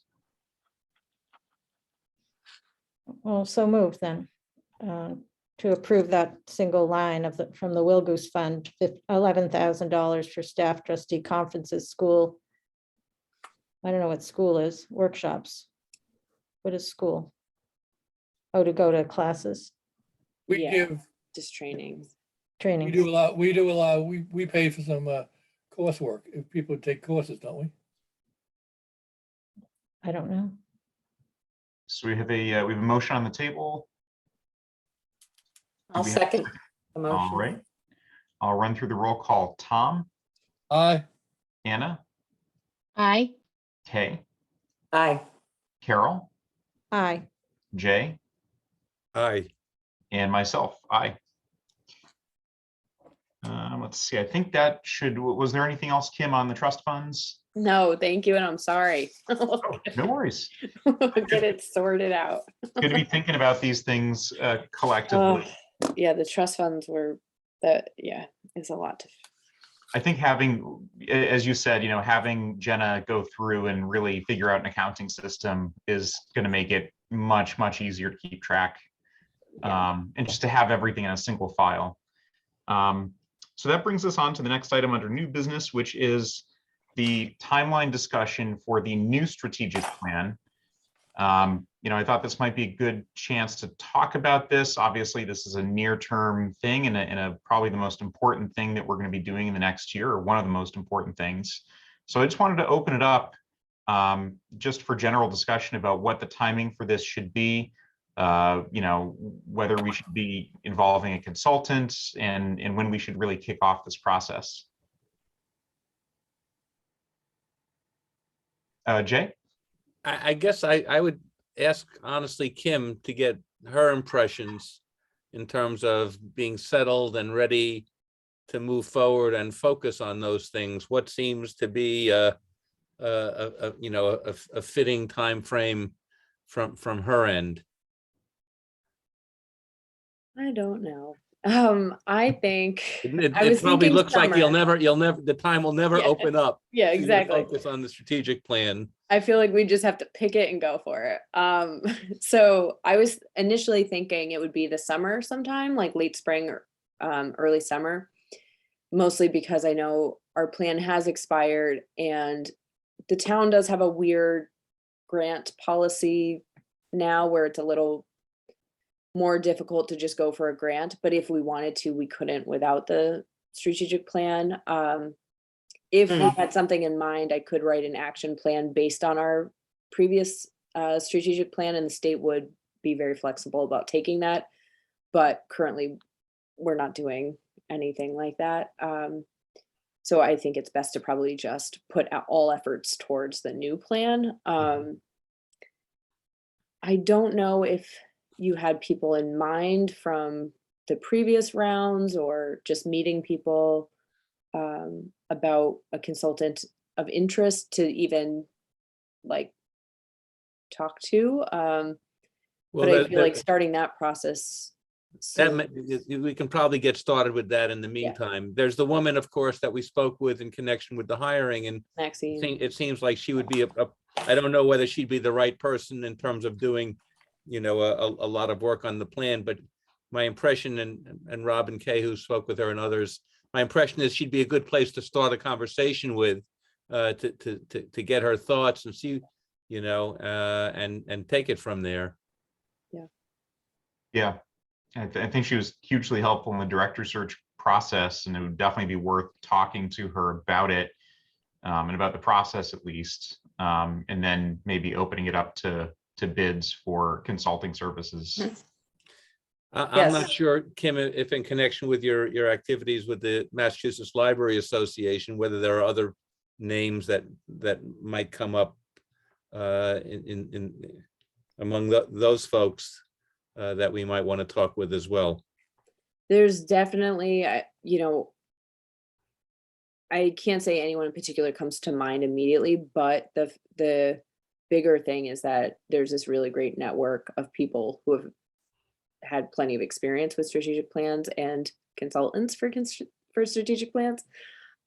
Well, so moved then, to approve that single line from the Will Goose Fund, $11,000 for staff, trustee, conferences, school. I don't know what school is, workshops. What is school? Oh, to go to classes, We Yeah. give, Just trainings. training. we pay for some coursework if people take courses, don't we? I don't know. So we have a motion on the table. I'll we have- second the All motion. right. I'll run through the roll call. Tom, Aye. Anna, Aye. Kay, Aye. Carol, Aye. Jay, Aye. and myself. Aye. Let's see. I think that should, was there anything else, Kim, on the trust funds? No, thank you, and I'm sorry. Oh, no worries. We'll get it sorted out. Good to be thinking about these things collectively. Yeah, the trust funds were, yeah, it's a lot to. I think having, as you said, having Jenna go through and really figure out an accounting system is going to make it much, much easier to keep track, and just to have everything in a single file. So that brings us on to the next item under new business, which is the timeline discussion for the new strategic plan. I thought this might be a good chance to talk about this. Obviously, this is a near-term thing and probably the most important thing that we're going to be doing in the next year, or one of the most important things. So I just wanted to open it up just for general discussion about what the timing for this should be. Whether we should be involving a consultant and when we should really kick off this process. Jay? I guess I would ask honestly Kim to get her impressions in terms of being settled and ready to move forward and focus on those things. What seems to be a fitting time frame from her end? I don't know. I think I It was probably thinking looks like summer. the time will never Yeah. open up. Yeah, for you to exactly. Focus on the strategic plan. I feel like we just have to pick it and go for it. So I was initially thinking it would be the summer sometime, like late spring or early summer, mostly because I know our plan has expired and the town does have a weird grant policy now where it's a little more difficult to just go for a grant, but if we wanted to, we couldn't without the strategic plan. If we had something in mind, I could write an action plan based on our previous strategic plan, and the state would be very flexible about taking that. But currently, we're not doing anything like that. So I think it's best to probably just put out all efforts towards the new plan. I don't know if you had people in mind from the previous rounds or just meeting people about a consultant of interest to even like talk to. But I feel like starting that process. We can probably get started with that in the meantime. There's the woman, of course, that we spoke with in connection with the hiring, and Maxine. it seems like she would be I don't know whether she'd be the right person in terms of doing, a lot of work on the plan, but my impression, and Rob and Kay, who spoke with her and others, my impression is she'd be a good place to start a conversation with, to get her thoughts and see, and take it from there. Yeah, I think she was hugely helpful in the director search process, and it would definitely be worth talking to her about it, and about the process at least, and then maybe opening it up to bids for consulting services. I'm not sure, Kim, if in connection with your activities with the Massachusetts Library Association, whether there are other names that might come up in among those folks that we might want to talk with as well. There's definitely, I can't say anyone in particular comes to mind immediately, but the bigger thing is that there's this really great network of people who have had plenty of experience with strategic plans and consultants for strategic plans.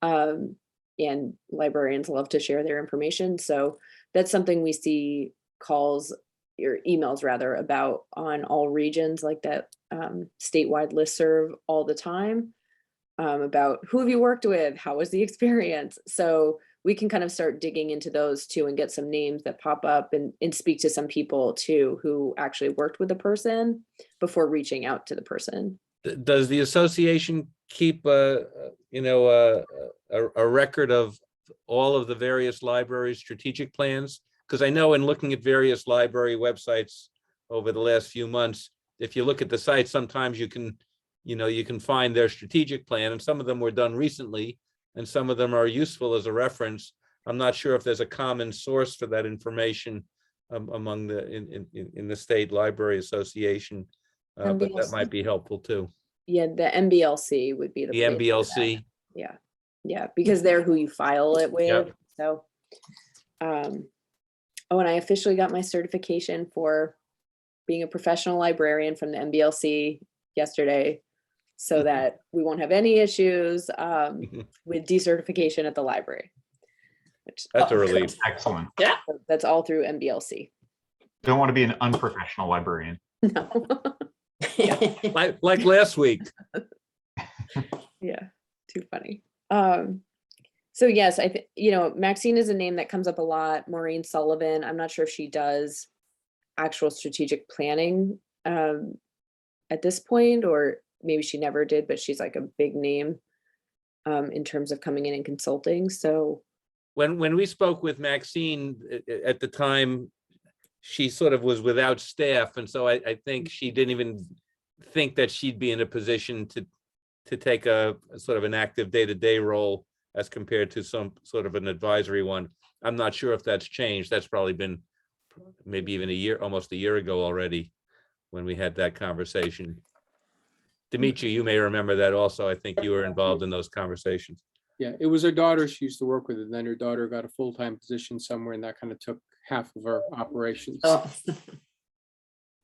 And librarians love to share their information. So that's something we see calls or emails rather about on all regions, like that statewide listserv all the time, about who have you worked with? How was the experience? So we can kind of start digging into those too and get some names that pop up and speak to some people too who actually worked with the person before reaching out to the person. Does the association keep a record of all of the various libraries' strategic plans? Because I know in looking at various library websites over the last few months, if you look at the site, sometimes you can you can find their strategic plan, and some of them were done recently, and some of them are useful as a reference. I'm not sure if there's a common source for that information among in the State Library Association, but that NBLC. might be helpful too. Yeah, the MBLC would be the The place for that. MBLC. Yeah, yeah, because they're who you file it with. So, oh, and I officially got my certification for being a professional librarian from the MBLC yesterday, so that we won't have any issues with decertification at the library. Which That's a relief. Excellent. that's all through MBLC. Don't want to be an unprofessional librarian. No. Like last week. Yeah, too funny. So yes, I think, Maxine is a name that comes up a lot. Maureen Sullivan, I'm not sure if she does actual strategic planning at this point, or maybe she never did, but she's like a big name in terms of coming in and consulting. So When we spoke with Maxine at the time, she sort of was without staff, and so I think she didn't even think that she'd be in a position to take a sort of an active day-to-day role as compared to some sort of an advisory one. I'm not sure if that's changed. That's probably been maybe even almost a year ago already, when we had that conversation. Dimitri, you may remember that also. I think you were involved in those conversations. Yeah, it was her daughter she used to work with, and then her daughter got a full-time position somewhere, and that kind of took half of her operations. Oh,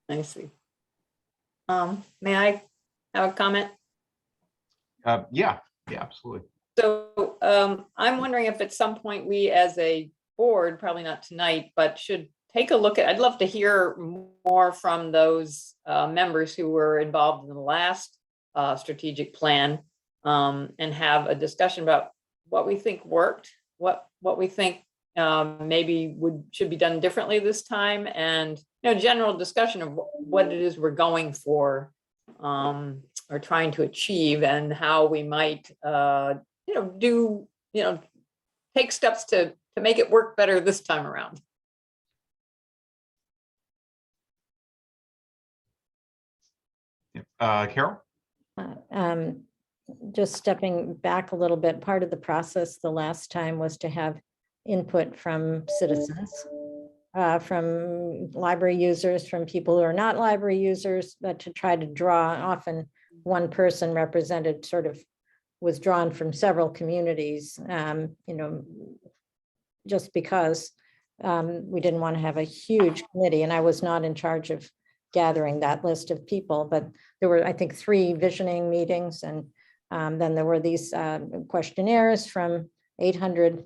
I see. May I have a comment? Yeah, absolutely. So I'm wondering if at some point we as a board, probably not tonight, but should take a look at, I'd love to hear more from those members who were involved in the last strategic plan, and have a discussion about what we think worked, what we think maybe should be done differently this time, and general discussion of what it is we're going for or trying to achieve, and how we might take steps to make it work better this time around. Carol? Just stepping back a little bit, part of the process the last time was to have input from citizens, from library users, from people who are not library users, but to try to draw, often one person represented sort of was drawn from several communities, just because we didn't want to have a huge committee, and I was not in charge of gathering that list of people, but there were, I think, 3 visioning meetings, and then there were these questionnaires from 800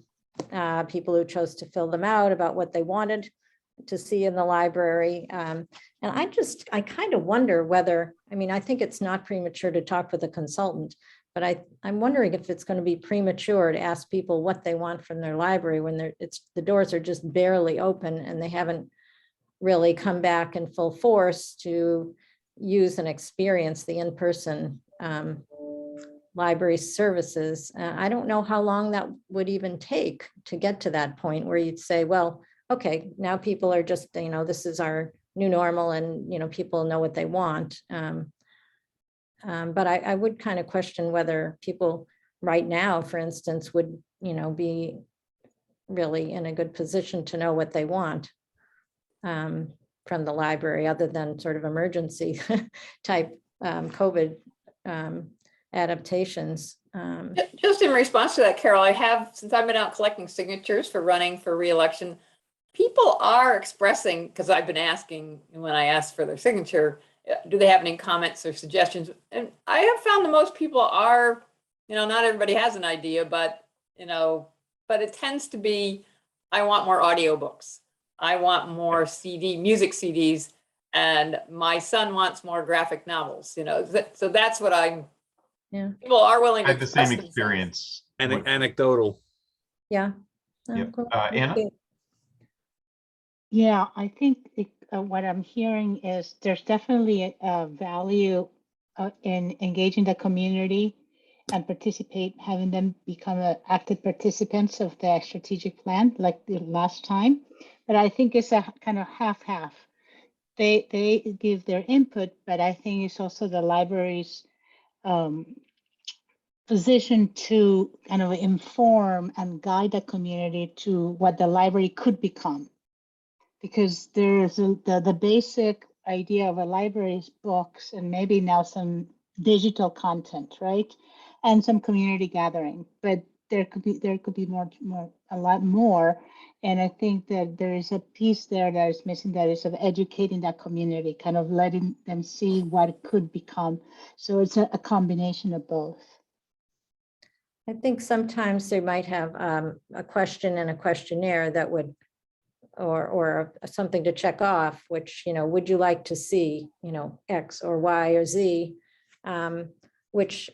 people who chose to fill them out about what they wanted to see in the library. And I kind of wonder whether, I think it's not premature to talk with a consultant, but I'm wondering if it's going to be premature to ask people what they want from their library when the doors are just barely open and they haven't really come back in full force to use and experience the in-person library services. I don't know how long that would even take to get to that point where you'd say, well, okay, now people are just, this is our new normal, and, people know what they want. But I would kind of question whether people right now, for instance, would, be really in a good position to know what they want from the library, other than sort of emergency type COVID adaptations. Just in response to that, Carol, since I've been out collecting signatures for running for re-election, people are expressing, because I've been asking, when I ask for their signature, do they have any comments or suggestions? And I have found that most people are, not everybody has an idea, but it tends to be, I want more audiobooks. I want more music CDs, and my son wants more graphic novels, so that's what people are willing I to had the same express themselves. experience. Anecdotal. Yeah. Yep. Cool. Anna? Yeah, I think what I'm hearing is there's definitely a value in engaging the community and having them become active participants of the strategic plan like the last time. But I think it's a kind of half-half. They give their input, but I think it's also the library's position to kind of inform and guide the community to what the library could become. Because there's the basic idea of a library is books and maybe now some digital content, right? And some community gathering, but there could be a lot more. And I think that there is a piece there that is missing, that is of educating that community, kind of letting them see what it could become. So it's a combination of both. I think sometimes they might have a question and a questionnaire that would, or something to check off, which, would you like to see, X or Y or Z, which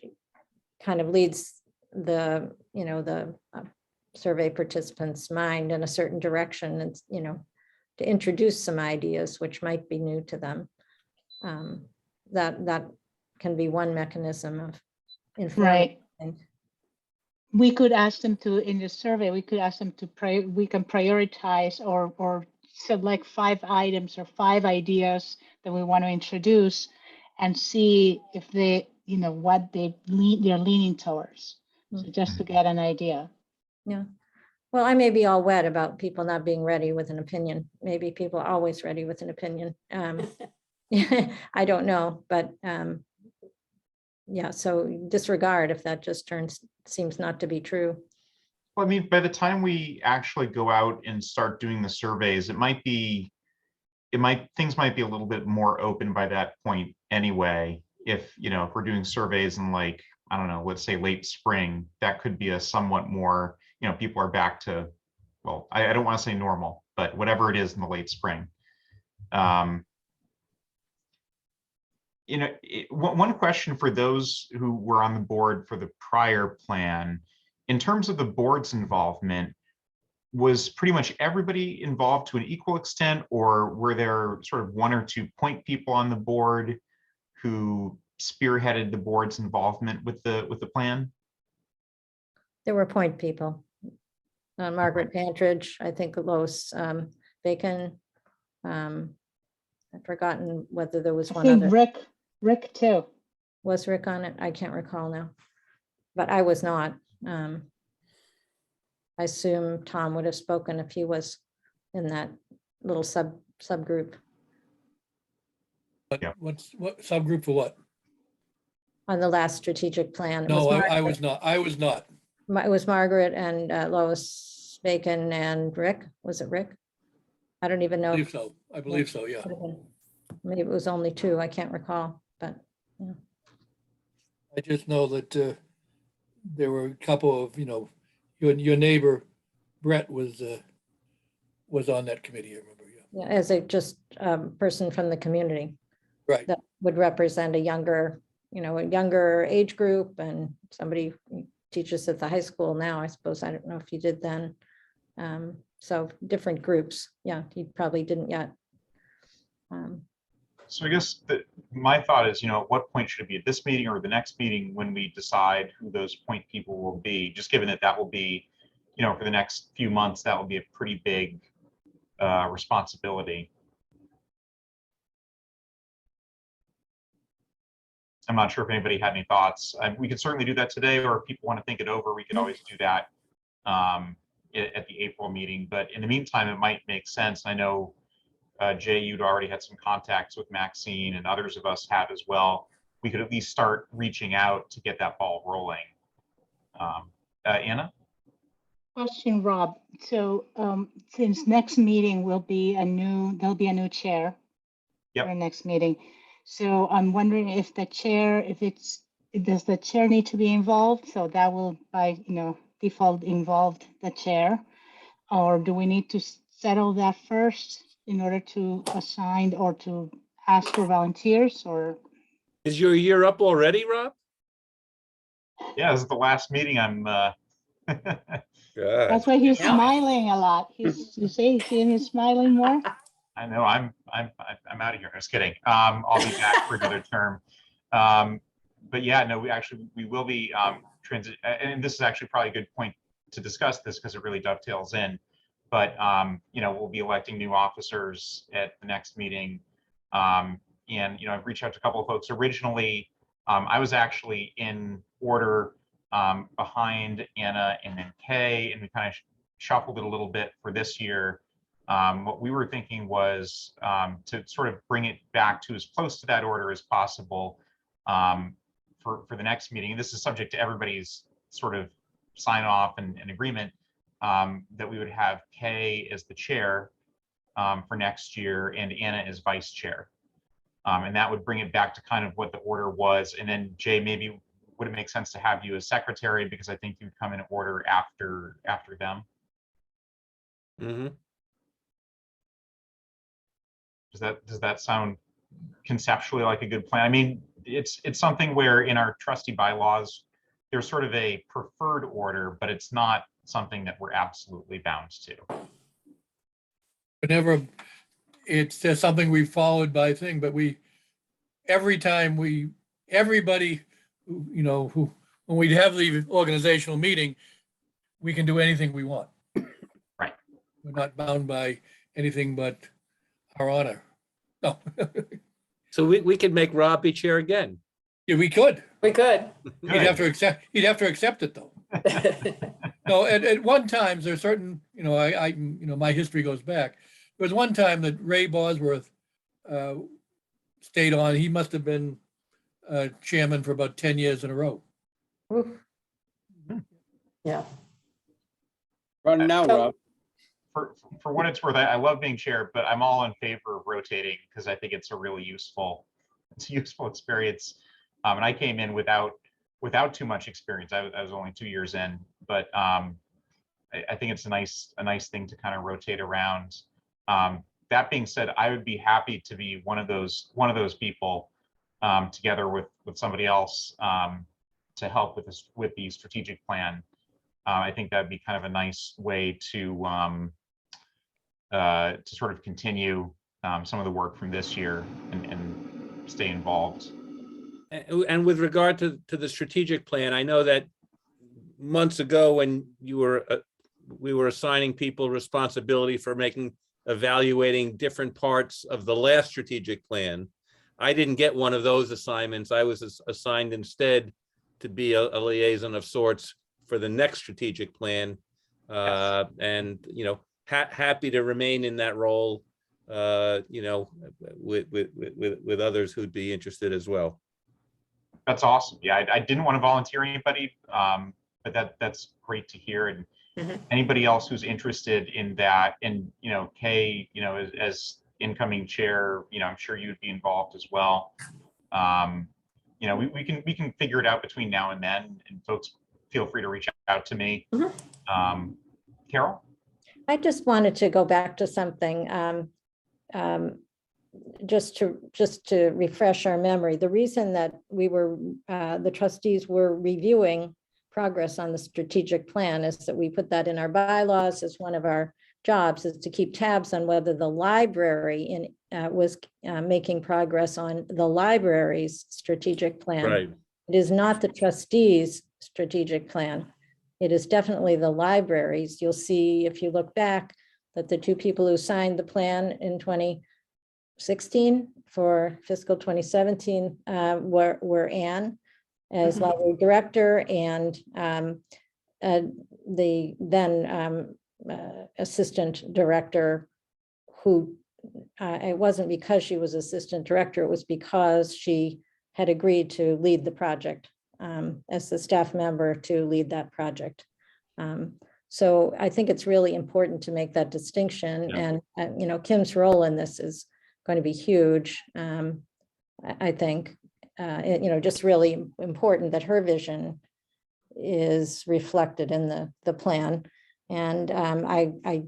kind of leads the, the survey participants' mind in a certain direction, and, to introduce some ideas which might be new to them. That can be one mechanism of informing. Right. We could ask them to, in the survey, we could ask them to we can prioritize or select 5 items or 5 ideas that we want to introduce and see if they, what they're leaning towards. So just to get an idea. Yeah. Well, I may be all wet about people not being ready with an opinion. Maybe people are always ready with an opinion. I don't know, but yeah, so disregard if that just seems not to be true. Well, I mean, by the time we actually go out and start doing the surveys, things might be a little bit more open by that point anyway. If we're doing surveys in, like, I don't know, let's say late spring, that could be a somewhat more, people are back to, well, I don't want to say normal, but whatever it is in the late spring. One question for those who were on the board for the prior plan, in terms of the board's involvement, was pretty much everybody involved to an equal extent, or were there sort of 1 or 2 point people on the board who spearheaded the board's involvement with the plan? There were point people. Margaret Pantridge, I think Lois Bacon. I've forgotten whether there was I one think other. Rick too. Was Rick on it? I can't recall now, but I was not. I assume Tom would have spoken if he was in that little subgroup. But Yeah. what subgroup for what? On the last strategic plan. It No, was I was not. I was not. It was Margaret and Lois Bacon and Rick. Was it Rick? I don't even I know. believe so. I believe so, yeah. Maybe it was only 2. I can't recall, but yeah. I just know that there were a couple of, your neighbor Brett was on that committee, I remember, yeah. Yeah, as a just person from the community Right. that would represent a younger age group, and somebody who teaches at the high school now, I suppose. I don't know if you did then. So different groups. Yeah, he probably didn't yet. So I guess my thought is, at what point should it be, at this meeting or the next meeting, when we decide who those point people will be, just given that will be, for the next few months, that will be a pretty big responsibility. I'm not sure if anybody had any thoughts. We could certainly do that today, or if people want to think it over, we could always do that at the April meeting. But in the meantime, it might make sense. I know, Jay, you'd already had some contacts with Maxine, and others of us have as well. We could at least start reaching out to get that ball rolling. Anna? Question, Rob. So since next meeting there'll be a new chair. Yep. For our next meeting. So I'm wondering if the chair, does the chair need to be involved? So that will by default involve the chair, or do we need to settle that first in order to assign or to ask for volunteers? Or Is your year up already, Rob? Yeah, this is the last meeting. I'm that's why he's Yeah. smiling a lot. You see him smiling more. I know I'm out of here. Just kidding. I'll be back for another term. But yeah, no, we will be and this is actually probably a good point to discuss this, because it really dovetails in. But we'll be electing new officers at the next meeting. And I've reached out to a couple of folks. Originally, I was actually in order behind Anna and then Kay, and we kind of shuffled it a little bit for this year. What we were thinking was to sort of bring it back to as close to that order as possible for the next meeting. This is subject to everybody's sort of sign off and agreement that we would have Kay as the chair for next year and Anna as vice chair. And that would bring it back to kind of what the order was. And then Jay, maybe would it make sense to have you as secretary, because I think you'd come in order after them. Mm-hmm. Does that sound conceptually like a good plan? I mean, it's something where in our trustee bylaws, there's sort of a preferred order, but it's not something that we're absolutely bound to. Whenever it's just something we followed by thing, but everybody, who, when we have the organizational meeting, we can do anything we want. Right. We're not bound by anything but our honor. No. So we could make Rob be chair again. Yeah, we could. We could. He'd have to accept it though. No, at one time, there's certain, my history goes back. There was one time that Ray Bosworth stayed on. He must have been chairman for about 10 years in a row. Oof. Yeah. Run now, So- Rob. For what it's worth, I love being chair, but I'm all in favor of rotating because I think it's a really useful experience. And I came in without too much experience. I was only 2 years in, but I think it's a nice thing to kind of rotate around. That being said, I would be happy to be one of those people together with somebody else to help with the strategic plan. I think that'd be kind of a nice way to sort of continue some of the work from this year and stay involved. And with regard to the strategic plan, I know that months ago when we were assigning people responsibility for evaluating different parts of the last strategic plan. I didn't get one of those assignments. I was assigned instead to be a liaison of sorts for the next strategic plan. And, happy to remain in that role, with others who'd be interested as well. That's awesome. Yeah, I didn't want to volunteer anybody, but that's great to hear. And anybody else who's interested in that, and Kay, as incoming chair, I'm sure you'd be involved as well. We can figure it out between now and then, and folks feel free to reach out to me. Carol? I just wanted to go back to something, just to refresh our memory. The reason that the trustees were reviewing progress on the strategic plan is that we put that in our bylaws as one of our jobs, is to keep tabs on whether the library was making progress on the library's strategic plan. Right. It is not the trustees' strategic plan. It is definitely the libraries. You'll see, if you look back, that the two people who signed the plan in 2016 for fiscal 2017 were Anne as library director, and the then assistant director, who it wasn't because she was assistant director, it was because she had agreed to lead the project as the staff member to lead that project. So I think it's really important to make that distinction. Yeah. And Kim's role in this is going to be huge. I think just really important that her vision is reflected in the plan. And I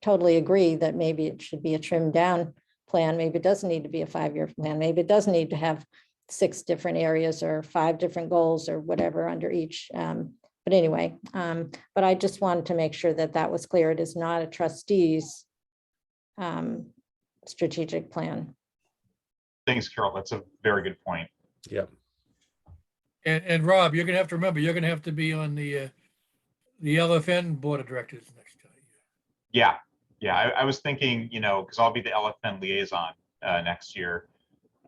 totally agree that maybe it should be a trimmed down plan. Maybe it doesn't need to be a 5-year plan. Maybe it does need to have 6 different areas or 5 different goals or whatever under each. But anyway, but I just wanted to make sure that that was clear. It is not a trustee's strategic plan. Thanks, Carol. That's a very good point. Yep. And Rob, you're gonna have to remember, you're gonna have to be on the LFN board of directors next time. Yeah. I was thinking, because I'll be the LFN liaison next year.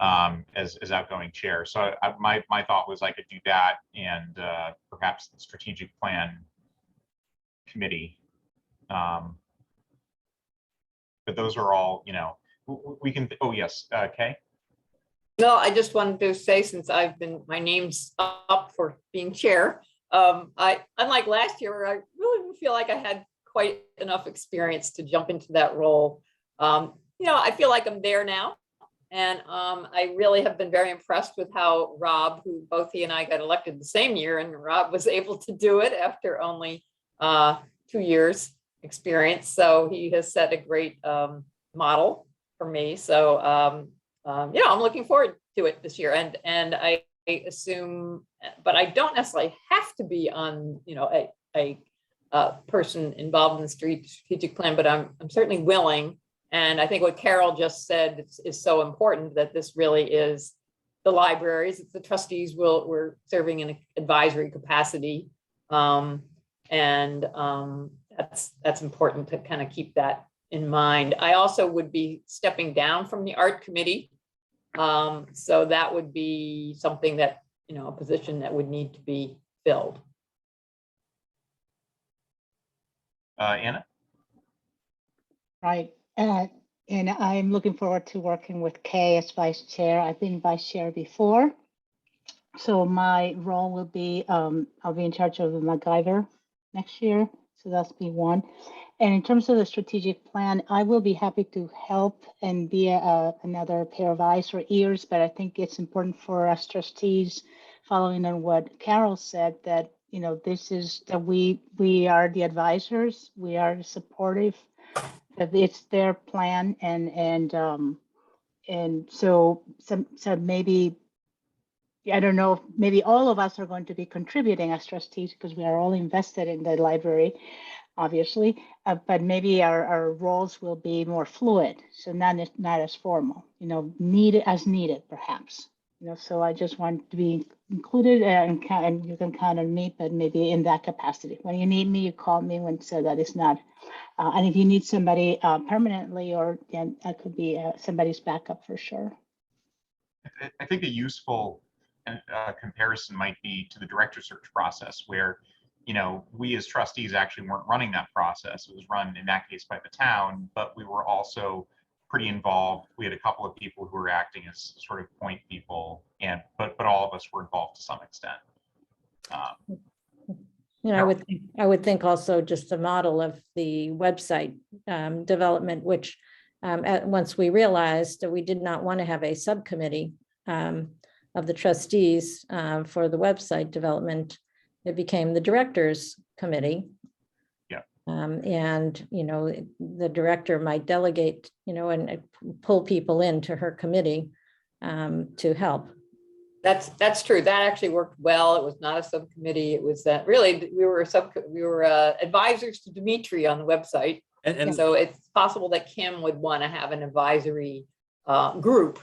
as outgoing chair. So my thought was I could do that and perhaps the strategic plan committee. But those are all, we can, oh yes, Kay? No, I just wanted to say, since my name's up for being chair, unlike last year, where I really didn't feel like I had quite enough experience to jump into that role. I feel like I'm there now. And I really have been very impressed with how Rob, who both he and I got elected the same year, and Rob was able to do it after only 2 years experience. So he has set a great model for me. So I'm looking forward to it this year. And I assume, but I don't necessarily have to be on, a person involved in the strategic plan, but I'm certainly willing. And I think what Carol just said is so important, that this really is the libraries, it's the trustees we're serving in an advisory capacity. That's important to kind of keep that in mind. I also would be stepping down from the art committee. So that would be something that, a position that would need to be filled. Anna? Right. And I'm looking forward to working with Kay as vice chair. I've been vice chair before. So my role will be, I'll be in charge of the MacGyver next year. So that's be one. And in terms of the strategic plan, I will be happy to help and be another pair of eyes or ears, but I think it's important for us trustees, following on what Carol said, that, this is that we are the advisors, we are supportive, that it's their plan, and so maybe, I don't know, maybe all of us are going to be contributing as trustees because we are all invested in the library, obviously, but maybe our roles will be more fluid, so not as formal, needed as needed, perhaps. So I just want to be included, and you can count on me, but maybe in that capacity. When you need me, you call me. So that is not, and if you need somebody permanently, or that could be somebody's backup for sure. I think a useful comparison might be to the director search process, where we as trustees actually weren't running that process. It was run in that case by the town, but we were also pretty involved. We had a couple of people who were acting as sort of point people, but all of us were involved to some extent. I would think also just the model of the website development, which once we realized that we did not want to have a subcommittee of the trustees for the website development, it became the directors committee. And, the director might delegate, and pull people into her committee to help. That's true. That actually worked well. It was not a subcommittee. It was that really we were advisors to Dimitri on the website. And so it's possible that Kim would want to have an advisory group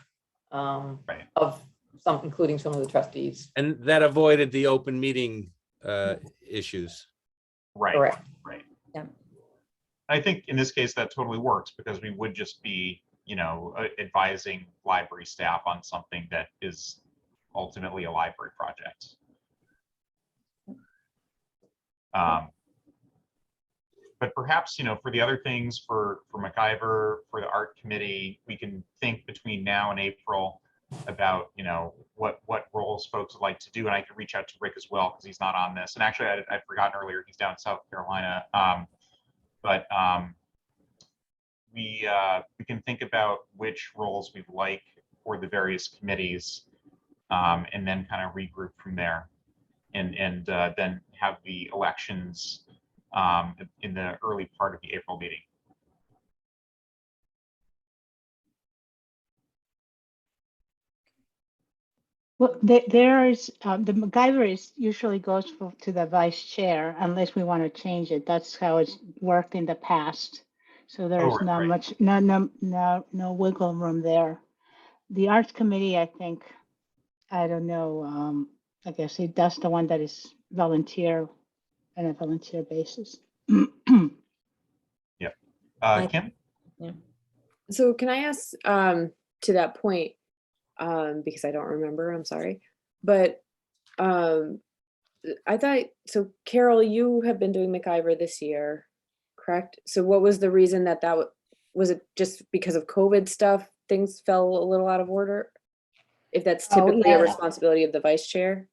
of including some of the trustees. And that avoided the open meeting issues. Right. Correct. Right. Yeah. I think in this case that totally works, because we would just be, advising library staff on something that is ultimately a library project. But perhaps, for the other things, for MacGyver, for the art committee, we can think between now and April about, what roles folks would like to do. And I can reach out to Rick as well, because he's not on this. And actually, I'd forgotten earlier, he's down in South Carolina. But we can think about which roles we'd like for the various committees, and then kind of regroup from there, and then have the elections in the early part of the April meeting. Well, there is the MacGyver usually goes to the vice chair unless we want to change it. That's how it's worked in the past. So there's not much, no wiggle room there. The arts committee, I think, I don't know. I guess that's the one that is volunteer on a volunteer basis. Kim? So can I ask, to that point, because I don't remember, I'm sorry. But I thought, so Carol, you have been doing MacIver this year, correct? So what was the reason that was it just because of COVID stuff, things fell a little out of order? If that's Oh, typically yeah. a responsibility of the vice chair?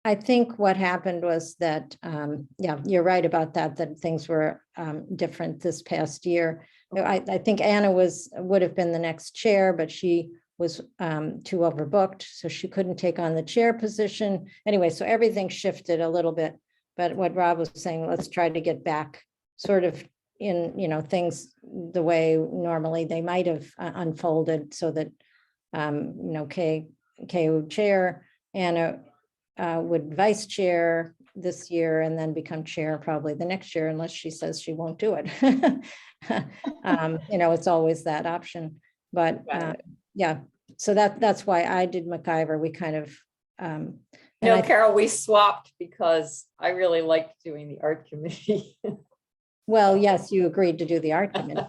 I think what happened was that, yeah, you're right about that, that things were different this past year. I think Anna would have been the next chair, but she was too overbooked, so she couldn't take on the chair position. Anyway, so everything shifted a little bit. But what Rob was saying, let's try to get back sort of in, things the way normally they might have unfolded, so that, Kay would chair, Anna would vice chair this year and then become chair probably the next year, unless she says she won't do it. It's always that option, but Got yeah, so that's why I did MacIver. We kind of, and No, I, Carol, we swapped because I really liked doing the art committee. well, yes, you agreed to do the art committee,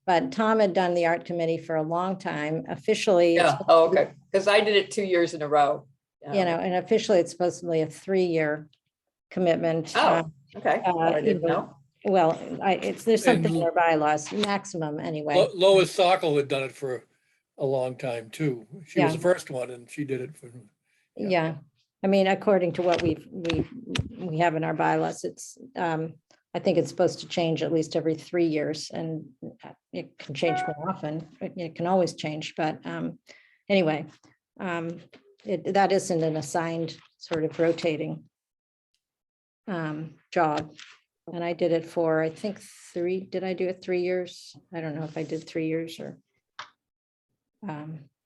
but Tom had done the art committee for a long time. Officially, it's Yeah, oh, okay, because I did it 2 years in a row. and officially it's supposed to be a 3-year commitment. Oh, okay. I didn't know. Well, there's something in And our bylaws, maximum anyway. Lois Sokol had done it for a long time too. She was Yeah. the first one and she did it for. Yeah. Yeah, I mean, according to what we have in our bylaws, it's, I think it's supposed to change at least every 3 years, and it can change more often. It can always change, but anyway, that isn't an assigned sort of rotating job. And I did it for, I think did I do it 3 years? I don't know if I did 3 years or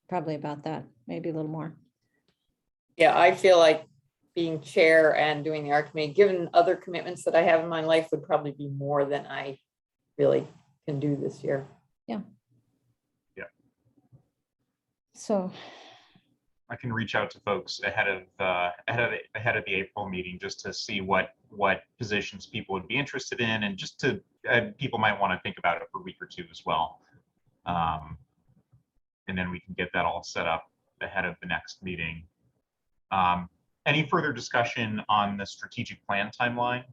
probably about that, maybe a little more. Yeah, I feel like being chair and doing the art committee, given other commitments that I have in my life, would probably be more than I really can do this year. Yeah. So, I can reach out to folks ahead of the April meeting just to see what positions people would be interested in, and just to people might want to think about it for a week or two as well. And then we can get that all set up ahead of the next meeting. Any further discussion on the strategic plan timeline?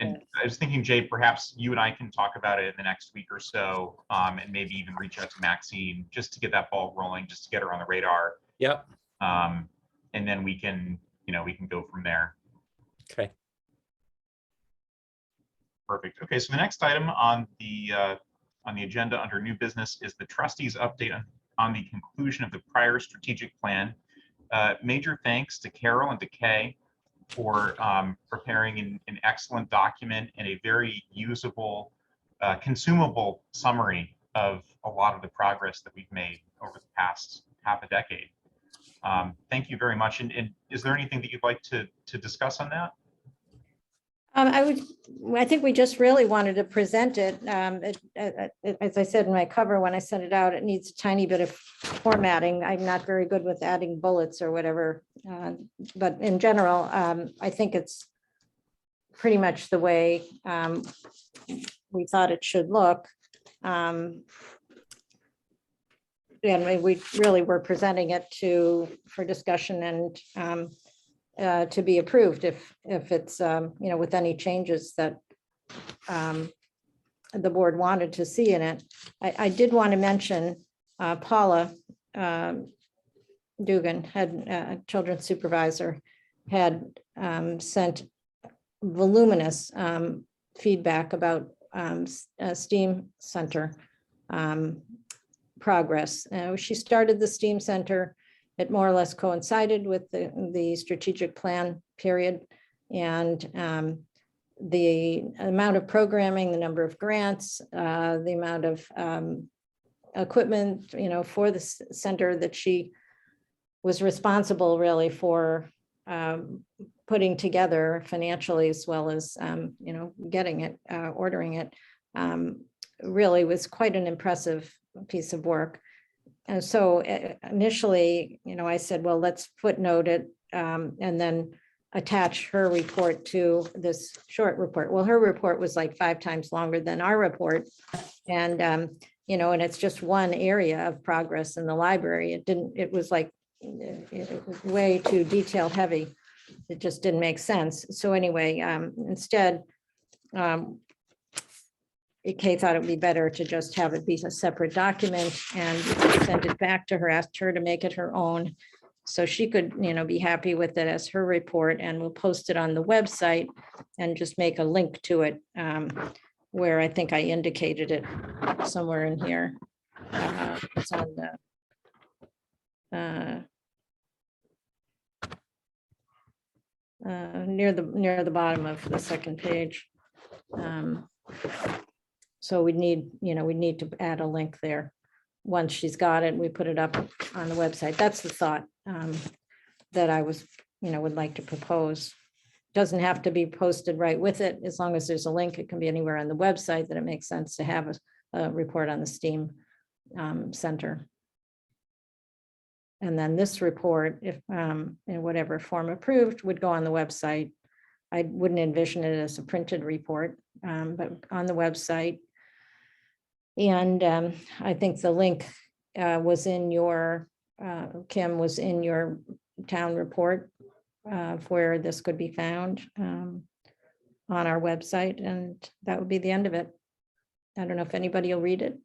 And I was thinking, Jay, perhaps you and I can talk about it in the next week or so, and maybe even reach out to Maxine just to get that ball rolling, just to get her on the radar. Yep. And then we can go from there. Okay. Perfect. Okay, so the next item on the agenda under new business is the trustees update on the conclusion of the prior strategic plan. Major thanks to Carol and to Kay for preparing an excellent document and a very usable, consumable summary of a lot of the progress that we've made over the past half a decade. Thank you very much. And is there anything that you'd like to discuss on that? I think we just really wanted to present it. As I said in my cover, when I sent it out, it needs a tiny bit of formatting. I'm not very good with adding bullets or whatever. But in general, I think it's pretty much the way we thought it should look. And we really were presenting it for discussion and to be approved if it's, with any changes that the board wanted to see in it. I did want to mention Paula Dugan, had children's supervisor, had sent voluminous feedback about STEAM Center progress. She started the STEAM Center. It more or less coincided with the strategic plan period, and the amount of programming, the number of grants, the amount of equipment, for the center that she was responsible really for putting together financially, as well as, getting it, ordering it, really was quite an impressive piece of work. And so initially, I said, well, let's footnote it and then attach her report to this short report. Well, her report was like 5 times longer than our report. And and it's just one area of progress in the library. It was like way too detail heavy. It just didn't make sense. So anyway, instead, Kay thought it would be better to just have it be a separate document and send it back to her, asked her to make it her own. So she could, be happy with it as her report, and we'll post it on the website and just make a link to it where I think I indicated it somewhere in here. It's on the near the bottom of the second page. So we need to add a link there. Once she's got it, we put it up on the website. That's the thought that I would like to propose. Doesn't have to be posted right with it. As long as there's a link, it can be anywhere on the website that it makes sense to have a report on the STEAM Center. And then this report, if in whatever form approved, would go on the website. I wouldn't envision it as a printed report, but on the website. And I think the link was in your, Kim, was in your town report where this could be found on our website, and that would be the end of it. I don't know if anybody will read it,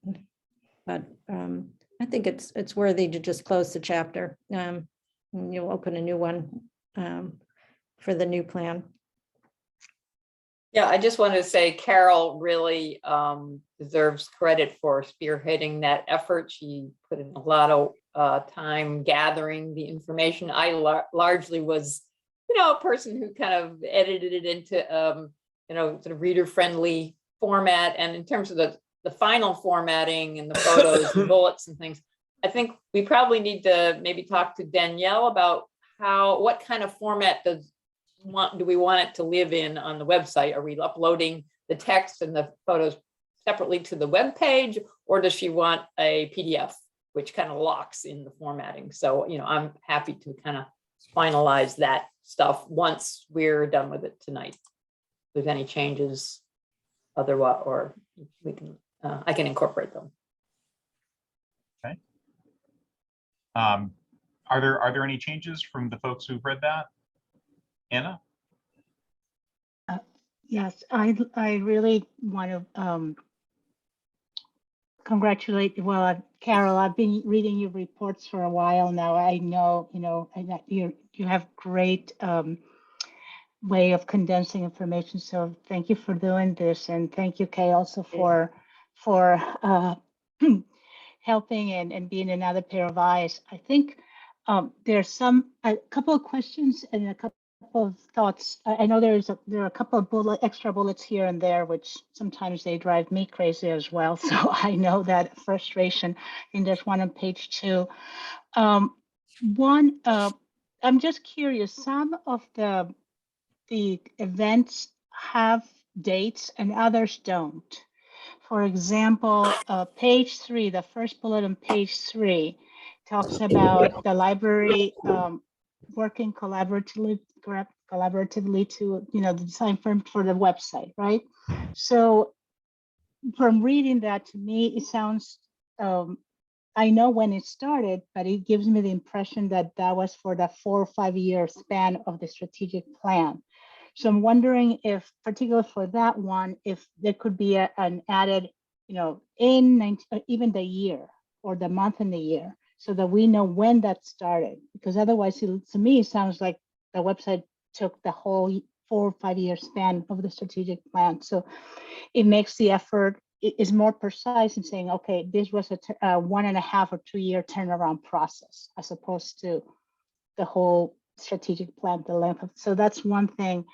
but I think it's worthy to just close the chapter. And you'll open a new one for the new plan. Yeah, I just wanted to say Carol really deserves credit for spearheading that effort. She put in a lot of time gathering the information. I largely was, a person who kind of edited it into, sort of reader-friendly format. And in terms of the final formatting and the photos and bullets and things, I think we probably need to maybe talk to Danielle about what kind of format do we want it to live in on the website? Are we uploading the text and the photos separately to the web page, or does she want a PDF, which kind of locks in the formatting? So, I'm happy to kind of finalize that stuff once we're done with it tonight. If there's any changes, otherwise, or we can, I can incorporate them. Okay. Are there any changes from the folks who've read that? Anna? Yes, I really want to congratulate, Carol, I've been reading your reports for a while now. I know, you have great way of condensing information. So thank you for doing this. And thank you, Kay, also for helping and being another pair of eyes. I think there's a couple of questions and a couple of thoughts. I know there are a couple of extra bullets here and there, which sometimes they drive me crazy as well. So I know that frustration. And there's one on page 2. One, I'm just curious. Some of the events have dates and others don't. For example, page 3, the first bullet on page 3 talks about the library working collaboratively to, the design firm for the website, right? So from reading that, to me, it sounds, I know when it started, but it gives me the impression that that was for the 4 or 5 year span of the strategic plan. So I'm wondering if, particularly for that one, if there could be an added, even the year or the month and the year, so that we know when that started. Because otherwise, to me, it sounds like the website took the whole 4 or 5 year span of the strategic plan. So it makes the effort, it is more precise in saying, okay, this was a 1.5 or 2 year turnaround process, as opposed to the whole strategic plan, the length of. So that's one thing.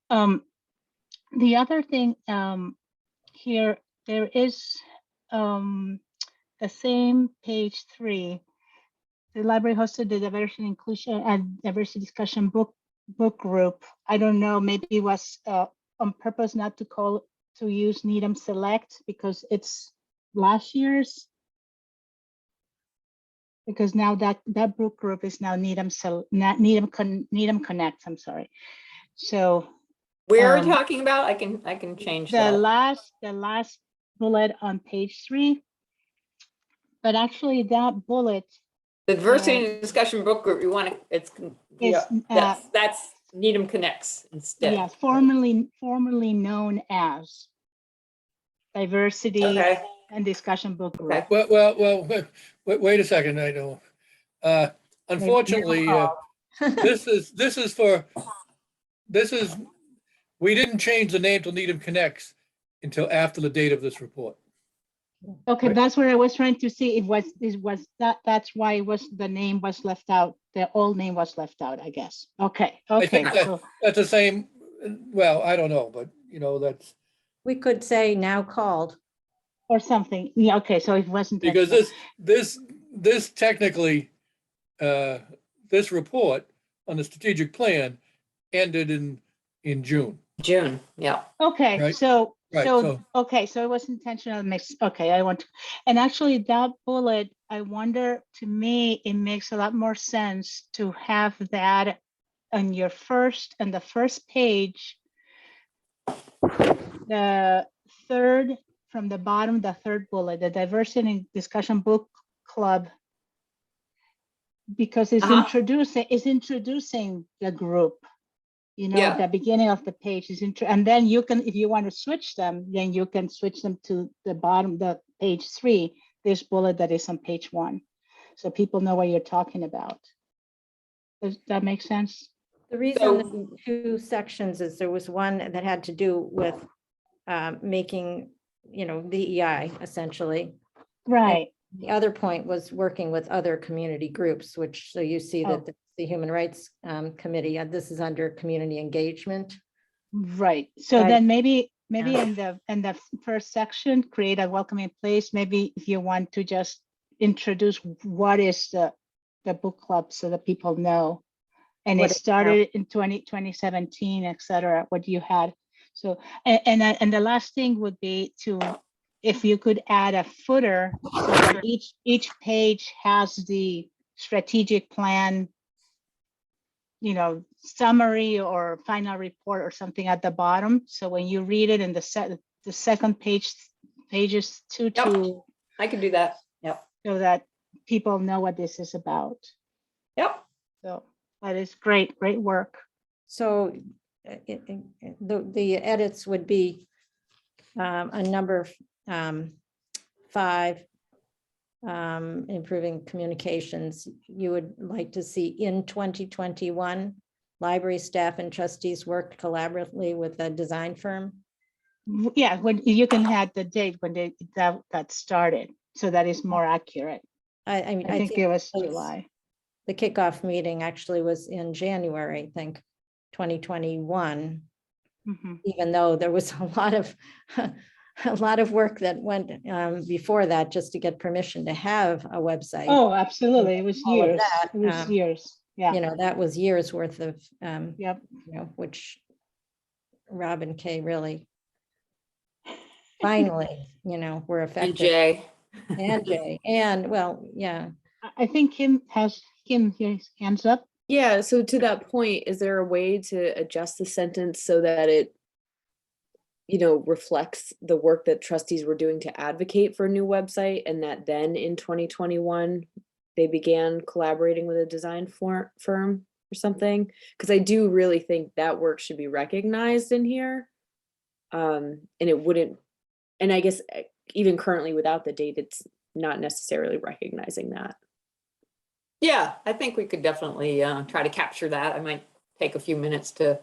The other thing here, there is the same page 3. The library hosted the diversity inclusion and diversity discussion book group. I don't know, maybe it was on purpose not to use Needham Select because it's last year's. Because now that book group is now Needham Connect. I'm sorry. So where are we talking about? I can change the that. last bullet on page 3. but actually that bullet The diversity and discussion book group, you want to, it's, is, that's Needham Connects instead. yeah, formerly known as Diversity Okay, and Discussion Book Group. okay. Wait a second, I know. Unfortunately, this is, we didn't change the name to Needham Connects until after the date of this report. Okay, that's where I was trying to see. It was that's why it was, the name was left out. The old name was left out, I guess. Okay, I okay. think So, that's the same, well, I don't know, but you know, that's We could say now called. or something. Yeah, okay, so it wasn't. because this technically, this report on the strategic plan ended in June. June, yeah. Okay, Right, so, right, so, so- okay, so it was intentional mix. Okay, I want to, and actually that bullet, I wonder, to me, it makes a lot more sense to have that on your first, and the first page, the third from the bottom, the third bullet, the Diversity and Discussion Book Club, because it's introducing the group. You know, Yeah. the beginning of the page is and then you can, if you want to switch them, then you can switch them to the bottom, the page 3, this bullet that is on page 1. So people know what you're talking about. Does that make sense? The reason the two sections is there was one that had to do with making, DEI essentially. Right. The other point was working with other community groups, which, so you see that Oh. the Human Rights Committee, this is under community engagement. Right. So Right. then maybe Yeah. in the first section, create a welcoming place. Maybe if you want to just introduce what is the book club so that people know. And What it it- started in 2017, et cetera, what you had. So, and the last thing would be to, if you could add a footer so that each page has the strategic plan, summary or final report or something at the bottom. So when you read it in the second page, pages 2 Yep. to, I could do that. Yep. so that people know what this is about. Yep. So that is great work. So the edits would be a number 5, improving communications. You would like to see in 2021, library staff and trustees worked collaboratively with a design firm. Yeah, when you can have the date when that started, so that is more accurate. I mean, I think it was those- July. The kickoff meeting actually was in January, I think, 2021, Mhm. even though there was a lot of work that went before that just to get permission to have a website. Oh, absolutely. It was all of years. that, It was years. Yeah. That was years worth of, Yep. which Rob and Kay really finally, were And effective. Jay. And Jay, and well, yeah. I think Kim has his hands up. Yeah, so to that point, is there a way to adjust the sentence so that it, reflects the work that trustees were doing to advocate for a new website, and that then in 2021, they began collaborating with a design firm or something? Because I do really think that work should be recognized in here. And it wouldn't, and I guess even currently without the date, it's not necessarily recognizing that. Yeah, I think we could definitely try to capture that. I might take a few minutes to,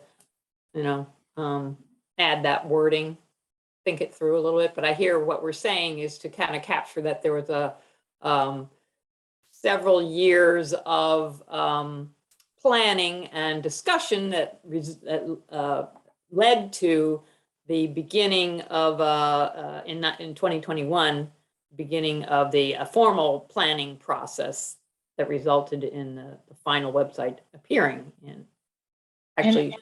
add that wording, think it through a little bit. But I hear what we're saying is to kind of capture that there was a several years of planning and discussion that led to the beginning of in 2021, beginning of the formal planning process that resulted in the final website appearing in actually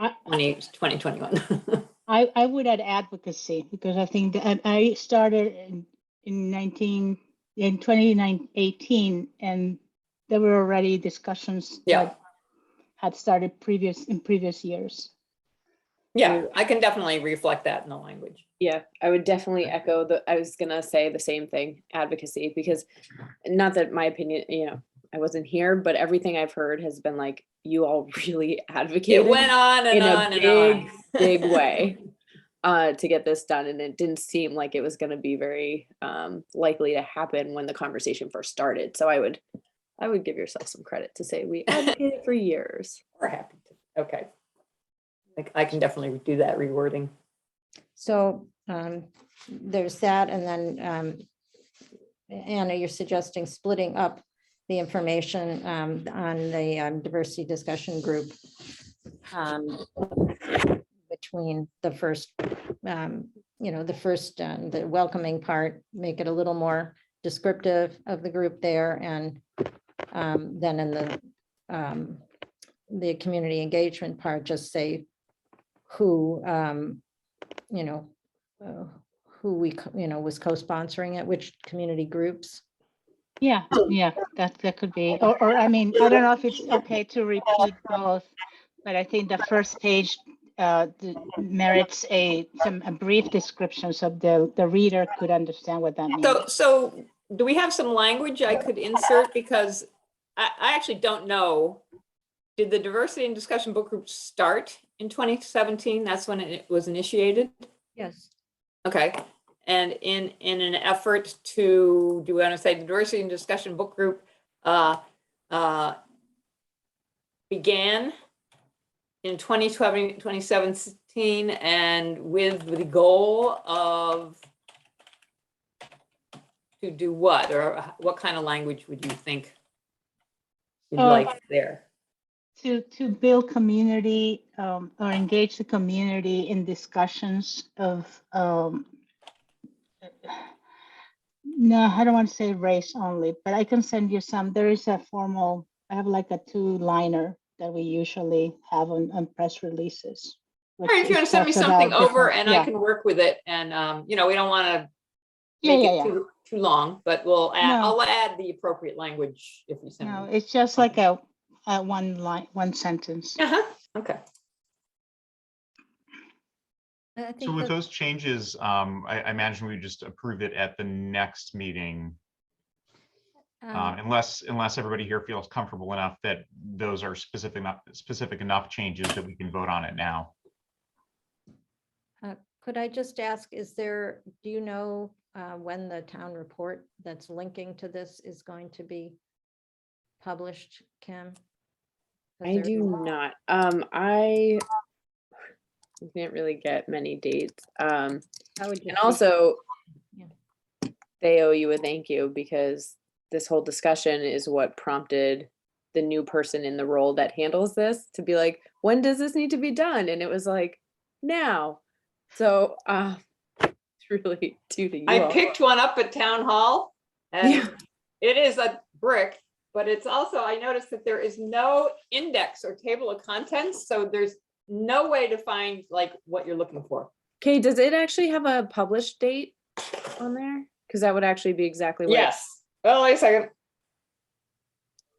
2021. I would add advocacy, because I think that I started in 2018, and there were already discussions Yeah. that had started in previous years. Yeah, I can definitely reflect that in the language. Yeah, I would definitely echo I was gonna say the same thing, advocacy, because not that my opinion, I wasn't here, but everything I've heard has been like, you all really It advocated went on and in a on and big, on. big way to get this done. And it didn't seem like it was gonna be very likely to happen when the conversation first started. So I would give yourself some credit to say we advocated for years. We're happy to, okay. I can definitely do that rewording. So there's that, and then Anna, you're suggesting splitting up the information on the diversity discussion group between the first, the welcoming part, make it a little more descriptive of the group there, and then in the community engagement part, just say who who was co-sponsoring it, which community groups. Yeah, that could be, or I mean, I don't know if it's okay to repeat both, but I think the first page merits a brief description so the reader could understand what that means. So do we have some language I could insert? Because I actually don't know. Did the diversity and discussion book group start in 2017? That's when it was initiated? Yes. Okay. And in an effort to, do we want to say the diversity and discussion book group began in 2017 and with the goal of to do what, or what kind of language would you think you'd like there? To build community or engage the community in discussions of no, I don't want to say race only, but I can send you some. There is a formal, I have like a 2-liner that we usually have on press releases. All right, if you want to send me something over and I can work with it, and we don't want to make it too long, but we'll add, I'll add the appropriate language if you send me. No, it's just like a one line, one sentence. Okay. So with those changes, I imagine we just approve it at the next meeting. Unless everybody here feels comfortable enough that those are specific enough changes that we can vote on it now. Could I just ask, do you know when the town report that's linking to this is going to be published, Kim? I do not. I can't really get many dates. And also, they owe you a thank you, because this whole discussion is what prompted the new person in the role that handles this to be like, when does this need to be done? And it was like, now. So it's really due to you. I picked one up at town hall, and it is a brick, but it's also, I noticed that there is no index or table of contents. So there's no way to find like what you're looking for. Okay, does it actually have a published date on there? Because that would actually be exactly what. Yes. Well, wait a second.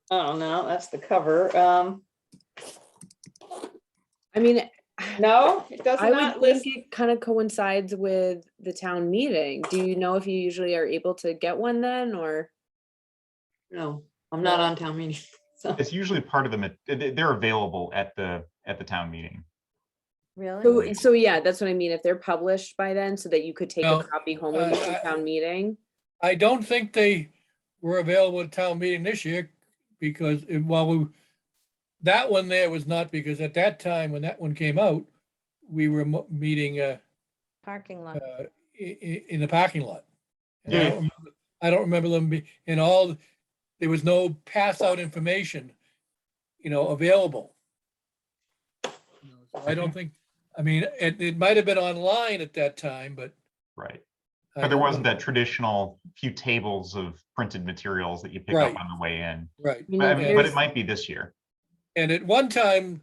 Oh no, that's the cover. I mean, no, it does I not would list. think it kind of coincides with the town meeting. Do you know if you usually are able to get one then, or? No, I'm not on town meeting. So. It's usually part of them. They're available at the town meeting. Really? So yeah, that's what I mean. If they're published by then, so that you could take No, a copy home with you from town meeting. I don't think they were available at town meeting this year, because that one there was not, because at that time when that one came out, we were meeting Parking lot. in the parking lot. And I don't remember them there was no pass out information, available. So I don't think, I mean, it might have been online at that time, but. Right. But there wasn't that traditional few tables of printed materials that you pick up on the way in. Right. But it might be this year. And at one time,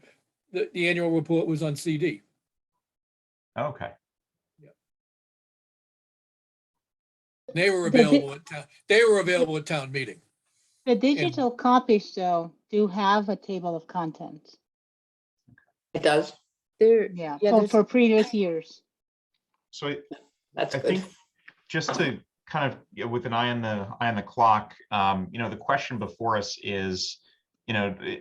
the annual report was on CD. Okay. Yeah. They were available at town meeting. The digital copies, though, do have a table of contents. It does. There, Yeah, yeah, for, there's, for previous years. So That's I good. think just to kind of, with an eye on the clock, the question before us is,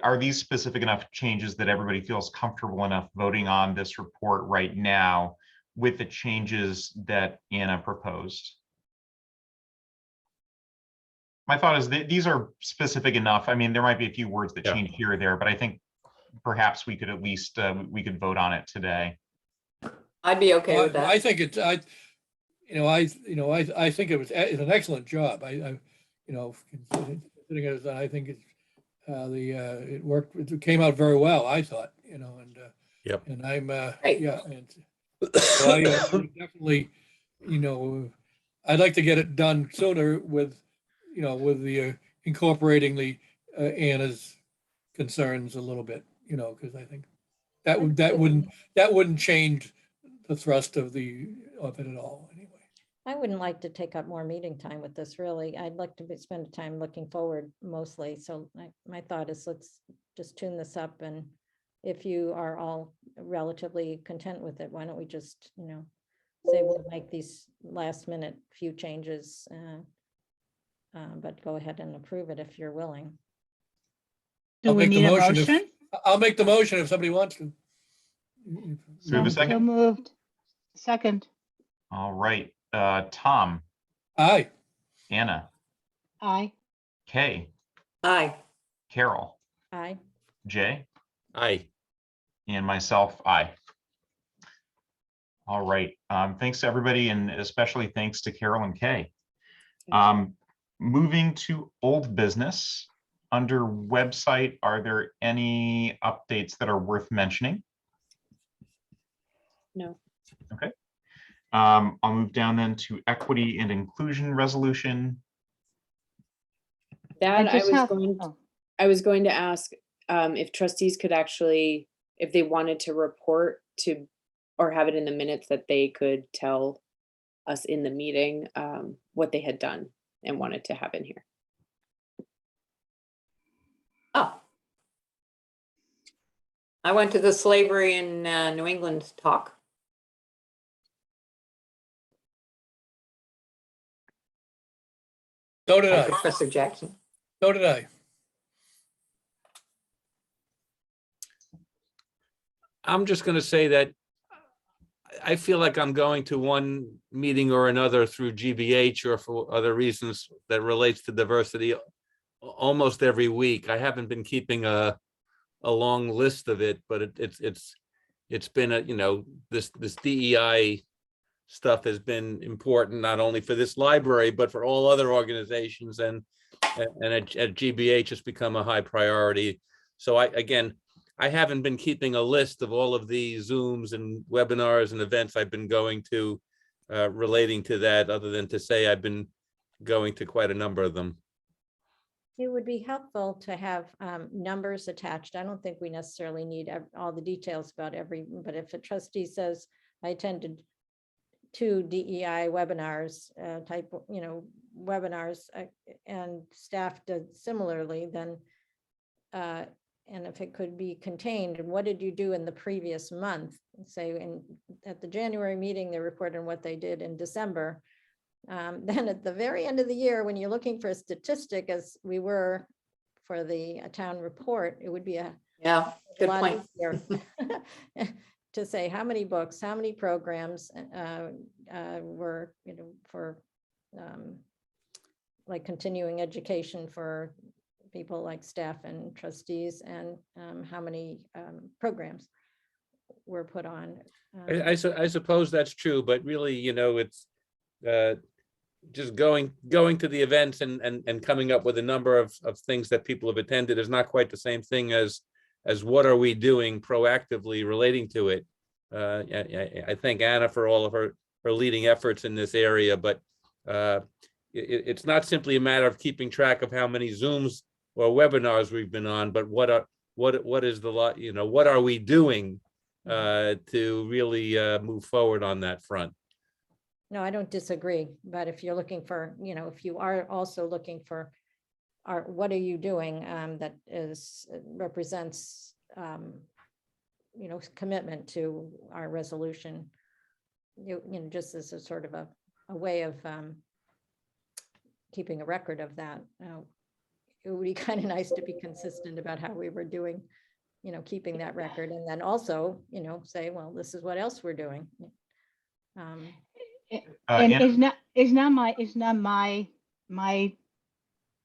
are these specific enough changes that everybody feels comfortable enough voting on this report right now with the changes that Anna proposed? My thought is that these are specific enough. I mean, there might be a few words that Yeah. change here or there, but I think perhaps we could at least, we could vote on it today. I'd be okay with I that. think it's, I think it's an excellent job. Considering it as I think it's, it worked, it came out very well, I thought, and, Yep. and I'm, Great. yeah, and so I would definitely, I'd like to get it done sooner with, with the incorporating the Anna's concerns a little bit, because I think that wouldn't change the thrust of it at all anyway. I wouldn't like to take up more meeting time with this, really. I'd like to spend time looking forward mostly. So my thought is let's just tune this up, and if you are all relatively content with it, why don't we just, say we'll make these last minute few changes, but go ahead and approve it if you're willing. Do I'll we make the need a motion if- motion? I'll make the motion if somebody wants to. So we have a So second? moved. Second, All right, Tom, Aye. Anna, aye. Kay, Aye. Carol, Aye. Jay, Aye. and myself, aye. All right, thanks to everybody, and especially thanks to Carol and Kay. Moving to old business, under website, are there any updates that are worth mentioning? no. Okay. I'll move down then to equity and inclusion resolution. That I just was have- going, oh. I was going to ask if trustees could actually, if they wanted to report to, or have it in the minutes that they could tell us in the meeting what they had done and wanted to have in here. Oh. I went to the slavery in New England talk. So did by I. Professor Jackson. So did I. I'm just going to say that I feel like I'm going to one meeting or another through GBH or for other reasons that relates to diversity almost every week. I haven't been keeping a long list of it, but it's been a, this DEI stuff has been important not only for this library but for all other organizations, and at GBH it's become a high priority. So I haven't been keeping a list of all of the Zooms and webinars and events I've been going to relating to that, other than to say I've been going to quite a number of them. It would be helpful to have numbers attached. I don't think we necessarily need all the details about but if a trustee says, I attended 2 DEI webinars, webinars, and staff did similarly, then, and if it could be contained, and what did you do in the previous month? Say at the January meeting, they reported on what they did in December. Then at the very end of the year, when you're looking for a statistic, as we were for the town report, it would be a Good lot point. easier to say how many books, how many programs were, for like continuing education for people like staff and trustees, and how many programs were put on. I suppose that's true, but really, it's just going to the events and coming up with a number of things that people have attended is not quite the same thing as what are we doing proactively relating to it. I thank Anna for all of her leading efforts in this area, but it's not simply a matter of keeping track of how many Zooms or webinars we've been on, but what is the lot, what are we doing to really move forward on that front. No, I don't disagree, but if you're looking for, if you are also looking for, what are you doing that represents commitment to our resolution. Just as a sort of a way of keeping a record of that. It would be kind of nice to be consistent about how we were doing, keeping that record, and then also, say, well, this is what else we're doing. And Anna- it's not my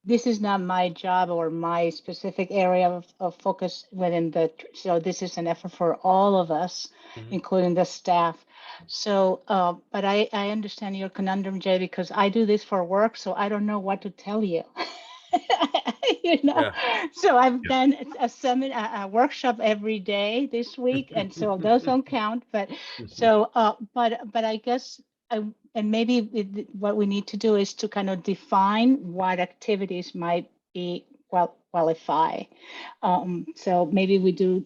this is not my job or my specific area of focus within so this is an effort for all of us, Mhm. including the staff. So, but I understand your conundrum, Jay, because I do this for work, so I don't know what to tell you. So I've Yeah. done a workshop every day this week, and so those don't count. But so, but I guess and maybe what we need to do is to kind of define what activities might be qualify. So maybe we do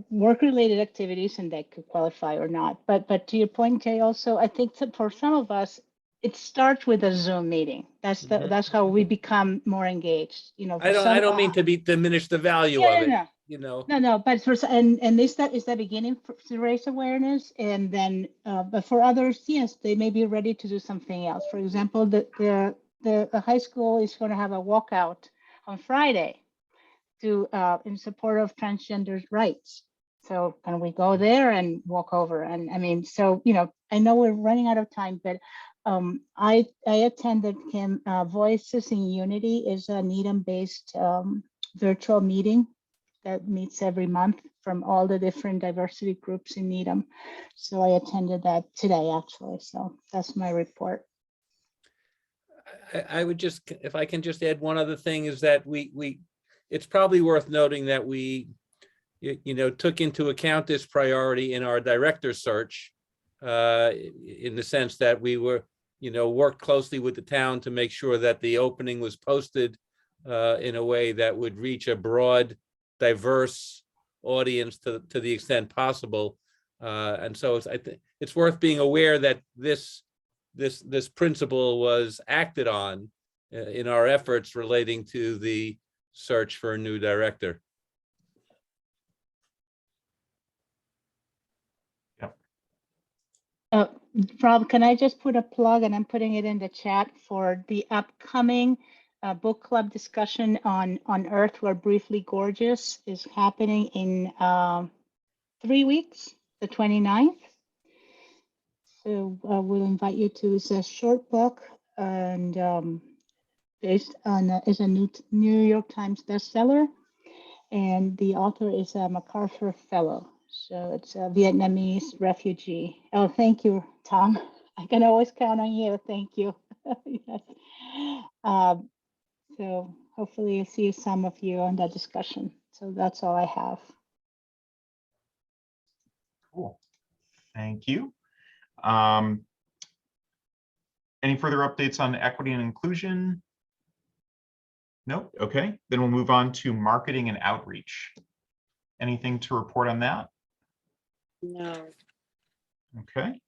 work-related activities, and that could qualify or not. But to your point, Jay, also I think for some of us, it starts with a Zoom meeting. That's how we become more engaged. I don't mean to diminish the value of it. No, but and is the beginning to raise awareness, and then but for others, yes, they may be ready to do something else. For example, the high school is going to have a walkout on Friday to in support of transgender rights. So can we go there and walk over? And I mean, so I know we're running out of time, but I attended Voices in Unity is a Needham-based virtual meeting that meets every month from all the different diversity groups in Needham. So I attended that today, actually. So that's my report. I would just, if I can just add one other thing, is that it's probably worth noting that we, took into account this priority in our director search, in the sense that we were, worked closely with the town to make sure that the opening was posted in a way that would reach a broad, diverse audience to the extent possible. And so I think it's worth being aware that this principle was acted on in our efforts relating to the search for a new director. Rob, can I just put a plug, and I'm putting it in the chat, for the upcoming book club discussion on Earth, We're Briefly Gorgeous, is happening in 3 weeks, the 29th. So we'll invite you to. It's a short book, and based on is a New York Times bestseller, and the author is a MacArthur Fellow. So it's a Vietnamese refugee. Oh, thank you, Tom. I can always count on you. Thank you. Yes. So hopefully I see some of you on that discussion. So that's all I have. Cool. Thank you. Any further updates on equity and inclusion? Nope. Okay, then we'll move on to marketing and outreach. Anything to report on that? No. Okay.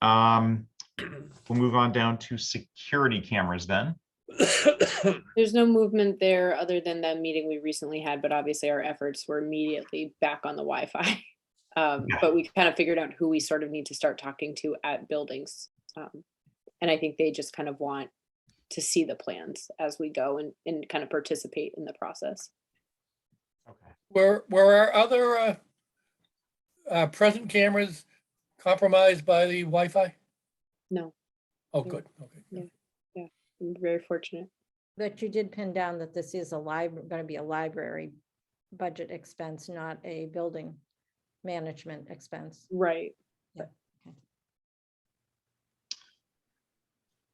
We'll move on down to security cameras then. There's no movement there other than that meeting we recently had, but obviously our efforts were immediately back on the Wi-Fi. But we kind of figured out who we sort of need to start talking to at buildings. And I think they just kind of want to see the plans as we go and kind of participate in the process. Okay. Were our other present cameras compromised by the Wi-Fi? No. Oh, good. Okay. Yeah, I'm very fortunate. But you did pin down that this is going to be a library budget expense, not a building management expense. Right.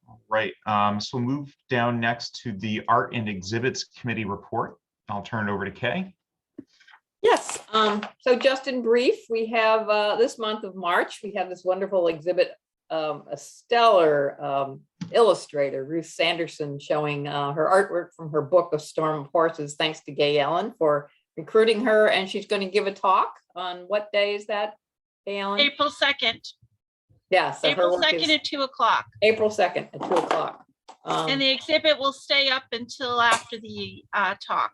All right. So we'll move down next to the Art and Exhibits Committee report. I'll turn it over to Kay. Yes, so just in brief, we have this month of March, we have this wonderful exhibit, a stellar illustrator, Ruth Sanderson, showing her artwork from her book, A Storm of Horses. Thanks to Gay Ellen for recruiting her, and she's going to give a talk on what day is that, Gay Ellen? April 2nd. Yeah, so April her work 2nd is at 2 o'clock. April 2nd at 2 o'clock. And the exhibit will stay up until after the talk.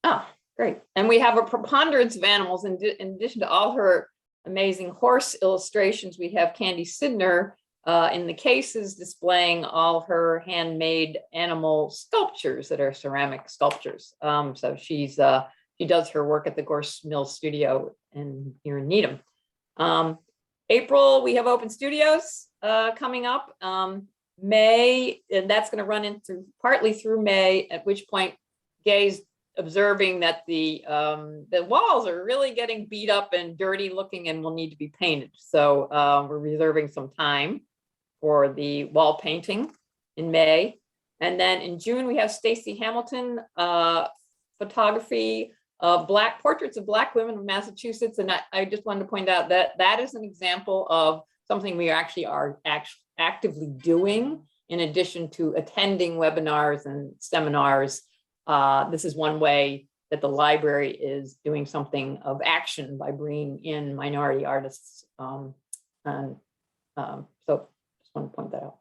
Oh, Great. And we have a preponderance of animals. In addition to all her amazing horse illustrations, we have Candy Sidner in the cases displaying all her handmade animal sculptures that are ceramic sculptures. So she does her work at the Gorse Mill Studio here in Needham. April, we have open studios coming up. May, and that's going to run partly through May, at which point Gay's observing that the walls are really getting beat up and dirty looking and will need to be painted. So we're reserving some time for the wall painting in May. And then in June, we have Stacy Hamilton photography of portraits of Black women in Massachusetts. And I just wanted to point out that that is an example of something we actually are actively doing in addition to attending webinars and seminars. This is one way that the library is doing something of action by bringing in minority artists. So just want to point that out.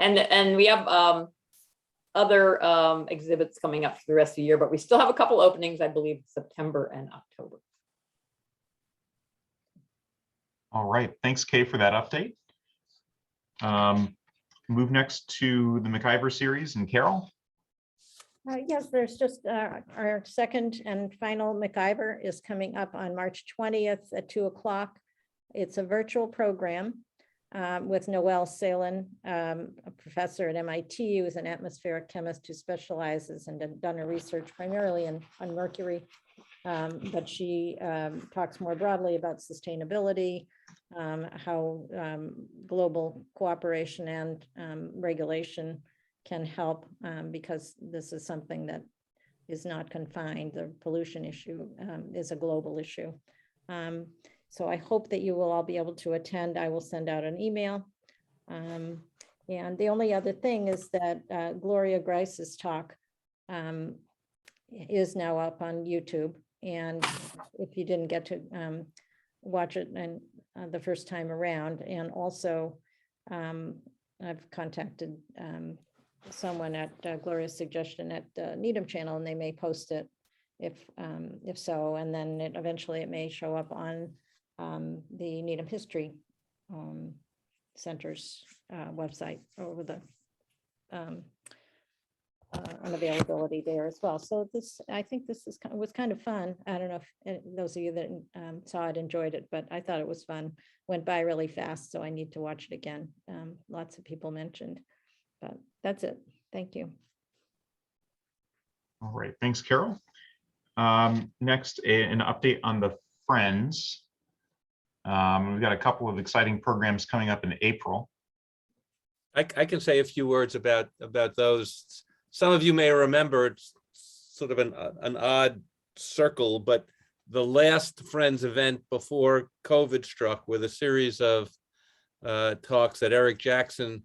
and we have other exhibits coming up for the rest of the year, but we still have a couple openings, I believe, September and October. All right, thanks, Kay, for that update. Move next to the MacIver series, and Carol. Yes, there's just our second and final MacIver is coming up on March 20th at 2 o'clock. It's a virtual program with Noelle Salin, a professor at MIT who's an atmospheric chemist who specializes and done her research primarily on mercury. But she talks more broadly about sustainability, how global cooperation and regulation can help, because this is something that is not confined. The pollution issue is a global issue. So I hope that you will all be able to attend. I will send out an email. And the only other thing is that Gloria Grice's talk is now up on YouTube. And if you didn't get to watch it and the first time around, and also I've contacted someone at Gloria's suggestion at Needham channel, and they may post it if so, and then eventually it may show up on the Needham History Center's website over the unavailability there as well. So I think this was kind of fun. I don't know if those of you that saw it enjoyed it, but I thought it was fun. Went by really fast, so I need to watch it again. Lots of people mentioned, but that's it. Thank you. All right, thanks, Carol. Next, an update on the Friends. We've got a couple of exciting programs coming up in April. I can say a few words about those. Some of you may remember, it's sort of an odd circle, but the last Friends event before COVID struck with a series of talks that Eric Jackson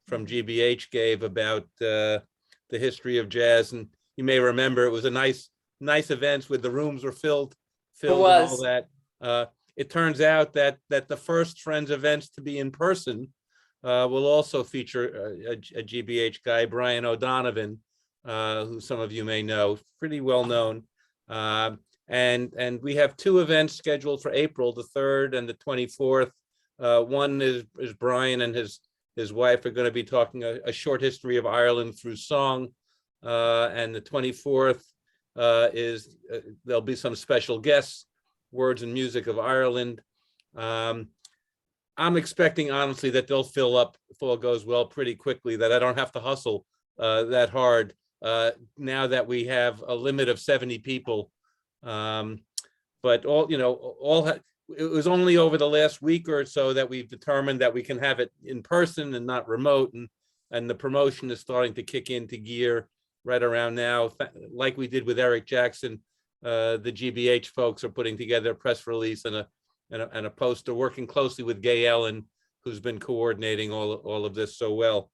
from GBH gave about the history of jazz. And you may remember it was a nice event with the rooms were filled and all that. It turns out that the first Friends events to be in person will also feature a GBH guy, Brian O'Donovan, who some of you may know, pretty well known. And we have two events scheduled for April, the 3rd and the 24th. One is Brian and his wife are going to be talking a short history of Ireland through song. And the 24th is there'll be some special guests, words and music of Ireland. I'm expecting, honestly, that they'll fill up, if all goes well, pretty quickly, that I don't have to hustle that hard now that we have a limit of 70 people. But it was only over the last week or so that we've determined that we can have it in person and not remote. And the promotion is starting to kick into gear right around now. Like we did with Eric Jackson, the GBH folks are putting together a press release and a poster, working closely with Gay Ellen, who's been coordinating all of this so well.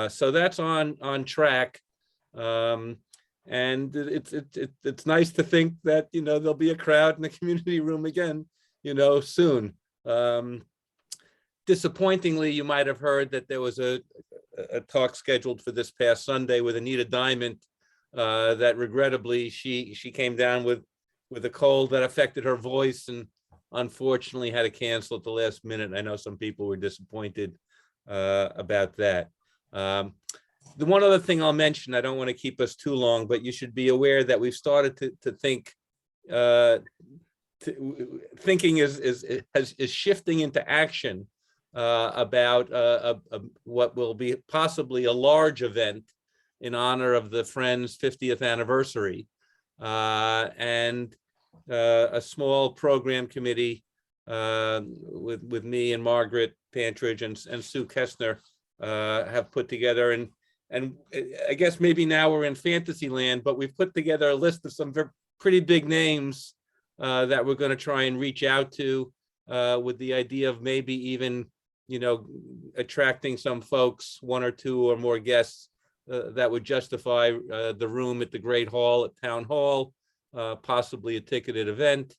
So that's on track. And it's nice to think that, there'll be a crowd in the community room again, soon. Disappointingly, you might have heard that there was a talk scheduled for this past Sunday with Anita Diamond that regrettably she came down with a cold that affected her voice and unfortunately had to cancel at the last minute. I know some people were disappointed about that. The one other thing I'll mention, I don't want to keep us too long, but you should be aware that we've started to think, thinking is shifting into action about what will be possibly a large event in honor of the Friends 50th anniversary. And a small program committee with me and Margaret Pantridge and Sue Kestner have put together, and I guess maybe now we're in fantasy land, but we've put together a list of some pretty big names that we're going to try and reach out to with the idea of maybe even, you know, attracting some folks, one or two or more guests that would justify the room at the Great Hall at Town Hall, possibly a ticketed event.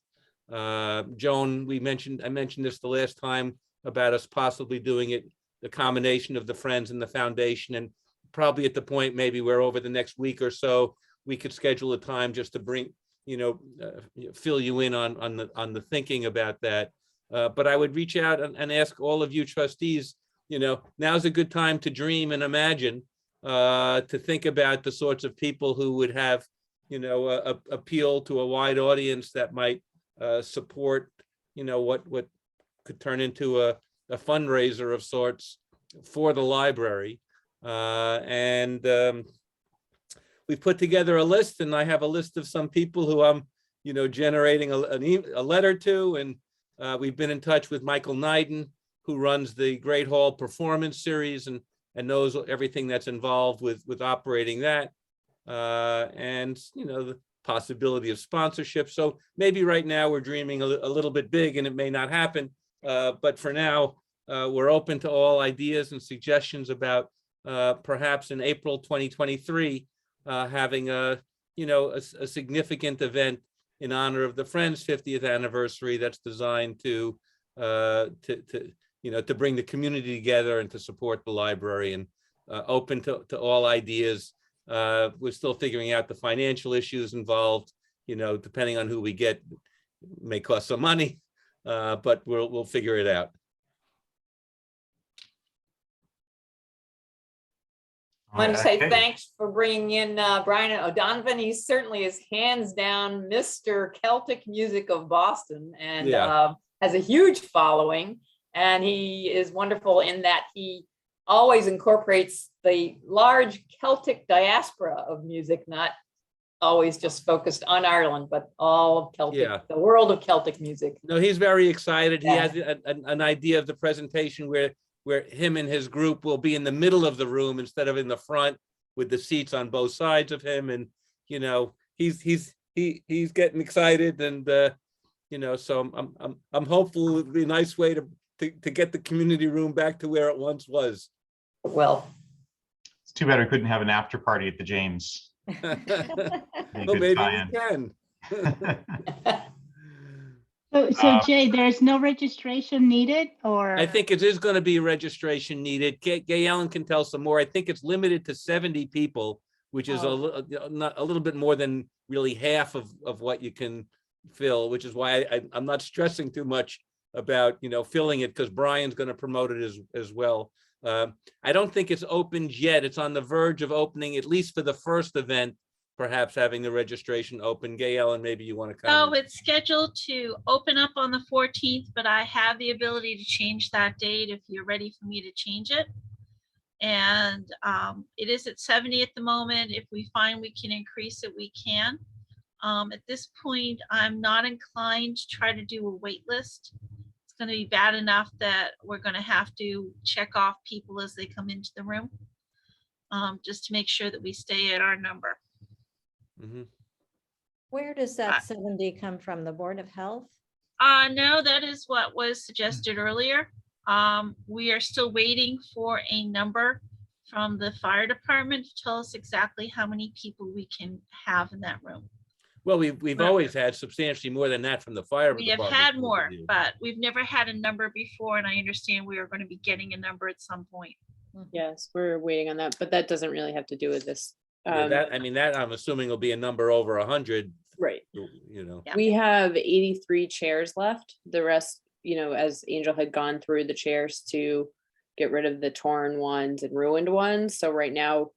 Joan, I mentioned this the last time about us possibly doing it, the combination of the Friends and the Foundation, and probably at the point maybe where over the next week or so we could schedule a time just to bring, fill you in on the thinking about that. But I would reach out and ask all of you trustees, now's a good time to dream and imagine, to think about the sorts of people who would have, appeal to a wide audience that might support, what could turn into a fundraiser of sorts for the library. We've put together a list, and I have a list of some people who I'm, generating a letter to, and we've been in touch with Michael Neiden, who runs the Great Hall Performance Series and knows everything that's involved with operating that, and the possibility of sponsorship. So maybe right now we're dreaming a little bit big, and it may not happen, but for now we're open to all ideas and suggestions about perhaps in April 2023 having a significant event in honor of the Friends 50th anniversary that's designed to bring the community together and to support the library, and open to all ideas. We're still figuring out the financial issues involved, depending on who we get, may cost some money, but we'll figure it out. I want to say Okay. thanks for bringing in Brian O'Donovan. He certainly is hands down Mr. Celtic music of Boston, and has a huge following. And he is wonderful in that he always incorporates the large Celtic diaspora of music, not always just focused on Ireland, but all of Celtic, the world of Celtic music. No, he's very excited. He has an idea of the presentation where him and his group will be in the middle of the room instead of in the front, with the seats on both sides of him. And, he's getting excited, and, so I'm hopeful it'll be a nice way to get the community room back to where it once was. Well, It's too bad we couldn't have an after party at the James. Well, good maybe tie-in. we can. So Jay, there's no registration needed, or? I think it is going to be registration needed. Gay Ellen can tell some more. I think it's limited to 70 people, which is a little bit more than really half of what you can fill, which is why I'm not stressing too much about, filling it, because Brian's going to promote it as well. I don't think it's opened yet. It's on the verge of opening, at least for the first event, perhaps having the registration open. Gay Ellen, maybe you want to comment. Oh, it's scheduled to open up on the 14th, but I have the ability to change that date if you're ready for me to change it. And it is at 70 at the moment. If we find we can increase it, we can. At this point, I'm not inclined to try to do a wait list. It's going to be bad enough that we're going to have to check off people as they come into the room, just to make sure that we stay at our number. Mm-hmm. Where does that 70 come from? The Board of Health? No, that is what was suggested earlier. We are still waiting for a number from the fire department to tell us exactly how many people we can have in that room. Well, we've always had substantially more than that from the fire department. We have had more, but we've never had a number before, and I understand we are going to be getting a number at some point. Yes, we're waiting on that, but that doesn't really have to do with this That, I mean, that I'm assuming will be a number over 100, Right. you know. Yeah. We have 83 chairs left. The rest, as Angel had gone through the chairs to get rid of the torn ones and ruined ones. So right now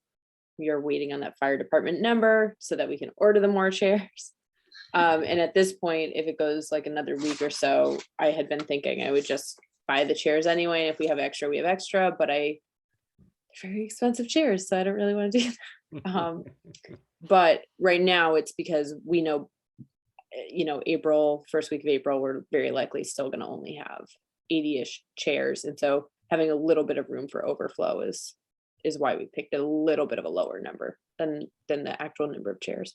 we are waiting on that fire department number so that we can order the more chairs. And at this point, if it goes like another week or so, I had been thinking I would just buy the chairs anyway. And if we have extra, we have extra, but they're very expensive chairs. So I don't really want to do that. But right now it's because we know, April, first week of April, we're very likely still going to only have 80-ish chairs. And so having a little bit of room for overflow is why we picked a little bit of a lower number than the actual number of chairs.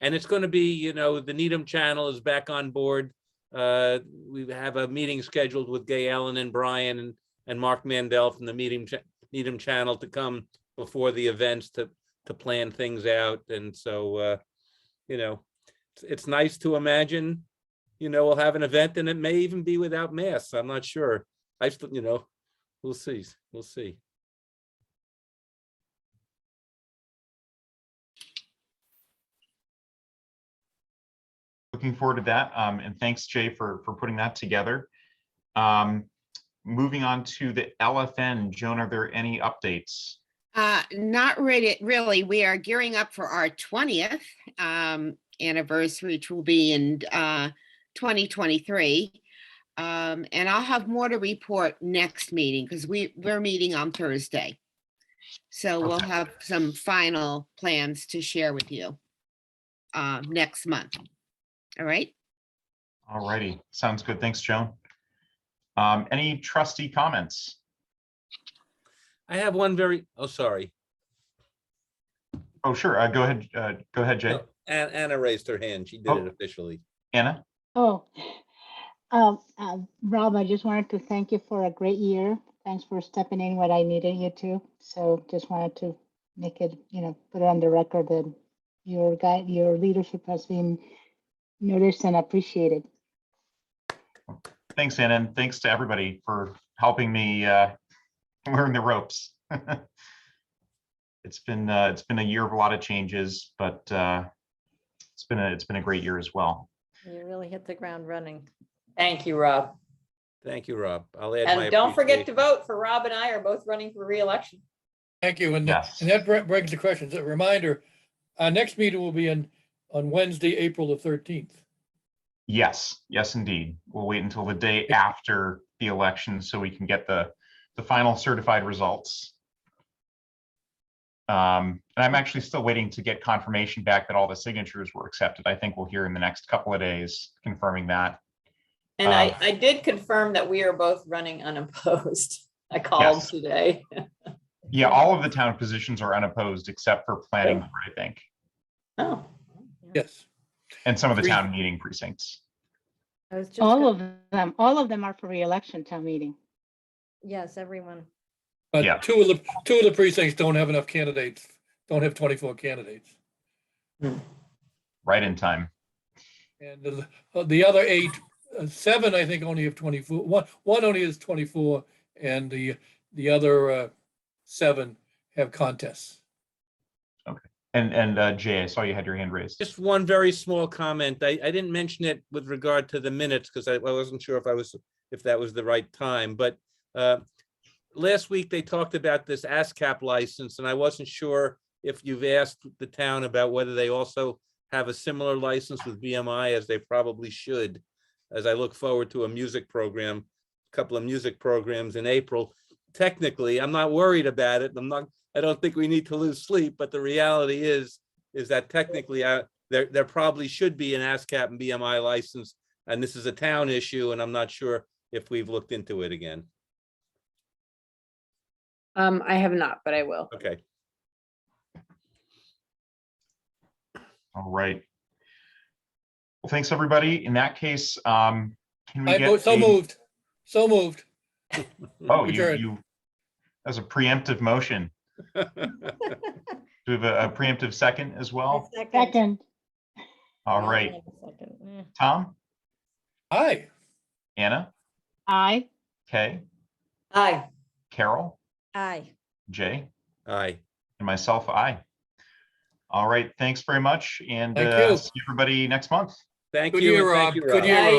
And it's going to be, the Needham channel is back on board. We have a meeting scheduled with Gay Allen and Brian and Mark Mandel from the Needham channel to come before the events to plan things out. And so, it's nice to imagine, we'll have an event and it may even be without masks. I'm not sure. I still, we'll see. We'll see. Looking forward to that. And thanks, Jay, for putting that together. Moving on to the LFN. Joan, are there any updates? Not really. We are gearing up for our 20th anniversary, which will be in 2023. And I'll have more to report next meeting because we're meeting on Thursday. So we'll have some final plans to share with you next month. All right. All righty. Sounds good. Thanks, Joan. Any trustee comments? I have one sorry. Oh, sure. Go ahead. Go ahead, Jay. No, Anna raised her hand. She did it officially. Anna? Oh, Rob, I just wanted to thank you for a great year. Thanks for stepping in when I needed you to. So just wanted to make it, put it on the record that your leadership has been noticed and appreciated. Thanks, Anna, and thanks to everybody for helping me learn the ropes. It's been a year of a lot of changes, but it's been a great year as well. You really hit the ground running. Thank you, Rob. Thank you, Rob. I'll add my And don't forget to appreciation. vote for Rob and I are both running for re-election. Thank you. And Yes. and that brings the questions. A reminder, our next meeting will be on Wednesday, April the 13th. Yes, indeed. We'll wait until the day after the election so we can get the final certified results. And I'm actually still waiting to get confirmation back that all the signatures were accepted. I think we'll hear in the next couple of days confirming that. And I did confirm that we are both running unopposed. I called Yes. today. Yeah, all of the town positions are unopposed except for planning board, I think, Oh, Yes. and some of the Three. town meeting precincts. I was just. All of them are for re-election town meeting. Yes, everyone. But Yeah. two of the precincts don't have enough candidates, don't have 24 candidates. Right in time. And the other 7, I think, only have 24. One only has 24, and the other 7 have contests. And Jay, I saw you had your hand raised. Just one very small comment. I didn't mention it with regard to the minutes because I wasn't sure if that was the right time, but last week they talked about this ASCAP license, and I wasn't sure if you've asked the town about whether they also have a similar license with BMI, as they probably should, as I look forward to a couple of music programs in April. Technically, I'm not worried about it. I don't think we need to lose sleep, but the reality is that technically there probably should be an ASCAP and BMI license, and this is a town issue, and I'm not sure if we've looked into it again. I have not, but I will. Okay. All right. Well, thanks, everybody. In that case, can we I get vote so moved. So moved. Oh, Adjourned. you as a preemptive motion. Do we have a preemptive second as well? Second, All right. Second. Tom, Aye. Anna, aye. Kay, aye. Carol, Aye. Jay, Aye. And myself, aye. All right, thanks very much, and Thank you. see everybody next month. Thank Good you. year, and thank Rob. you, Good Rob. year, Yeah, Rob.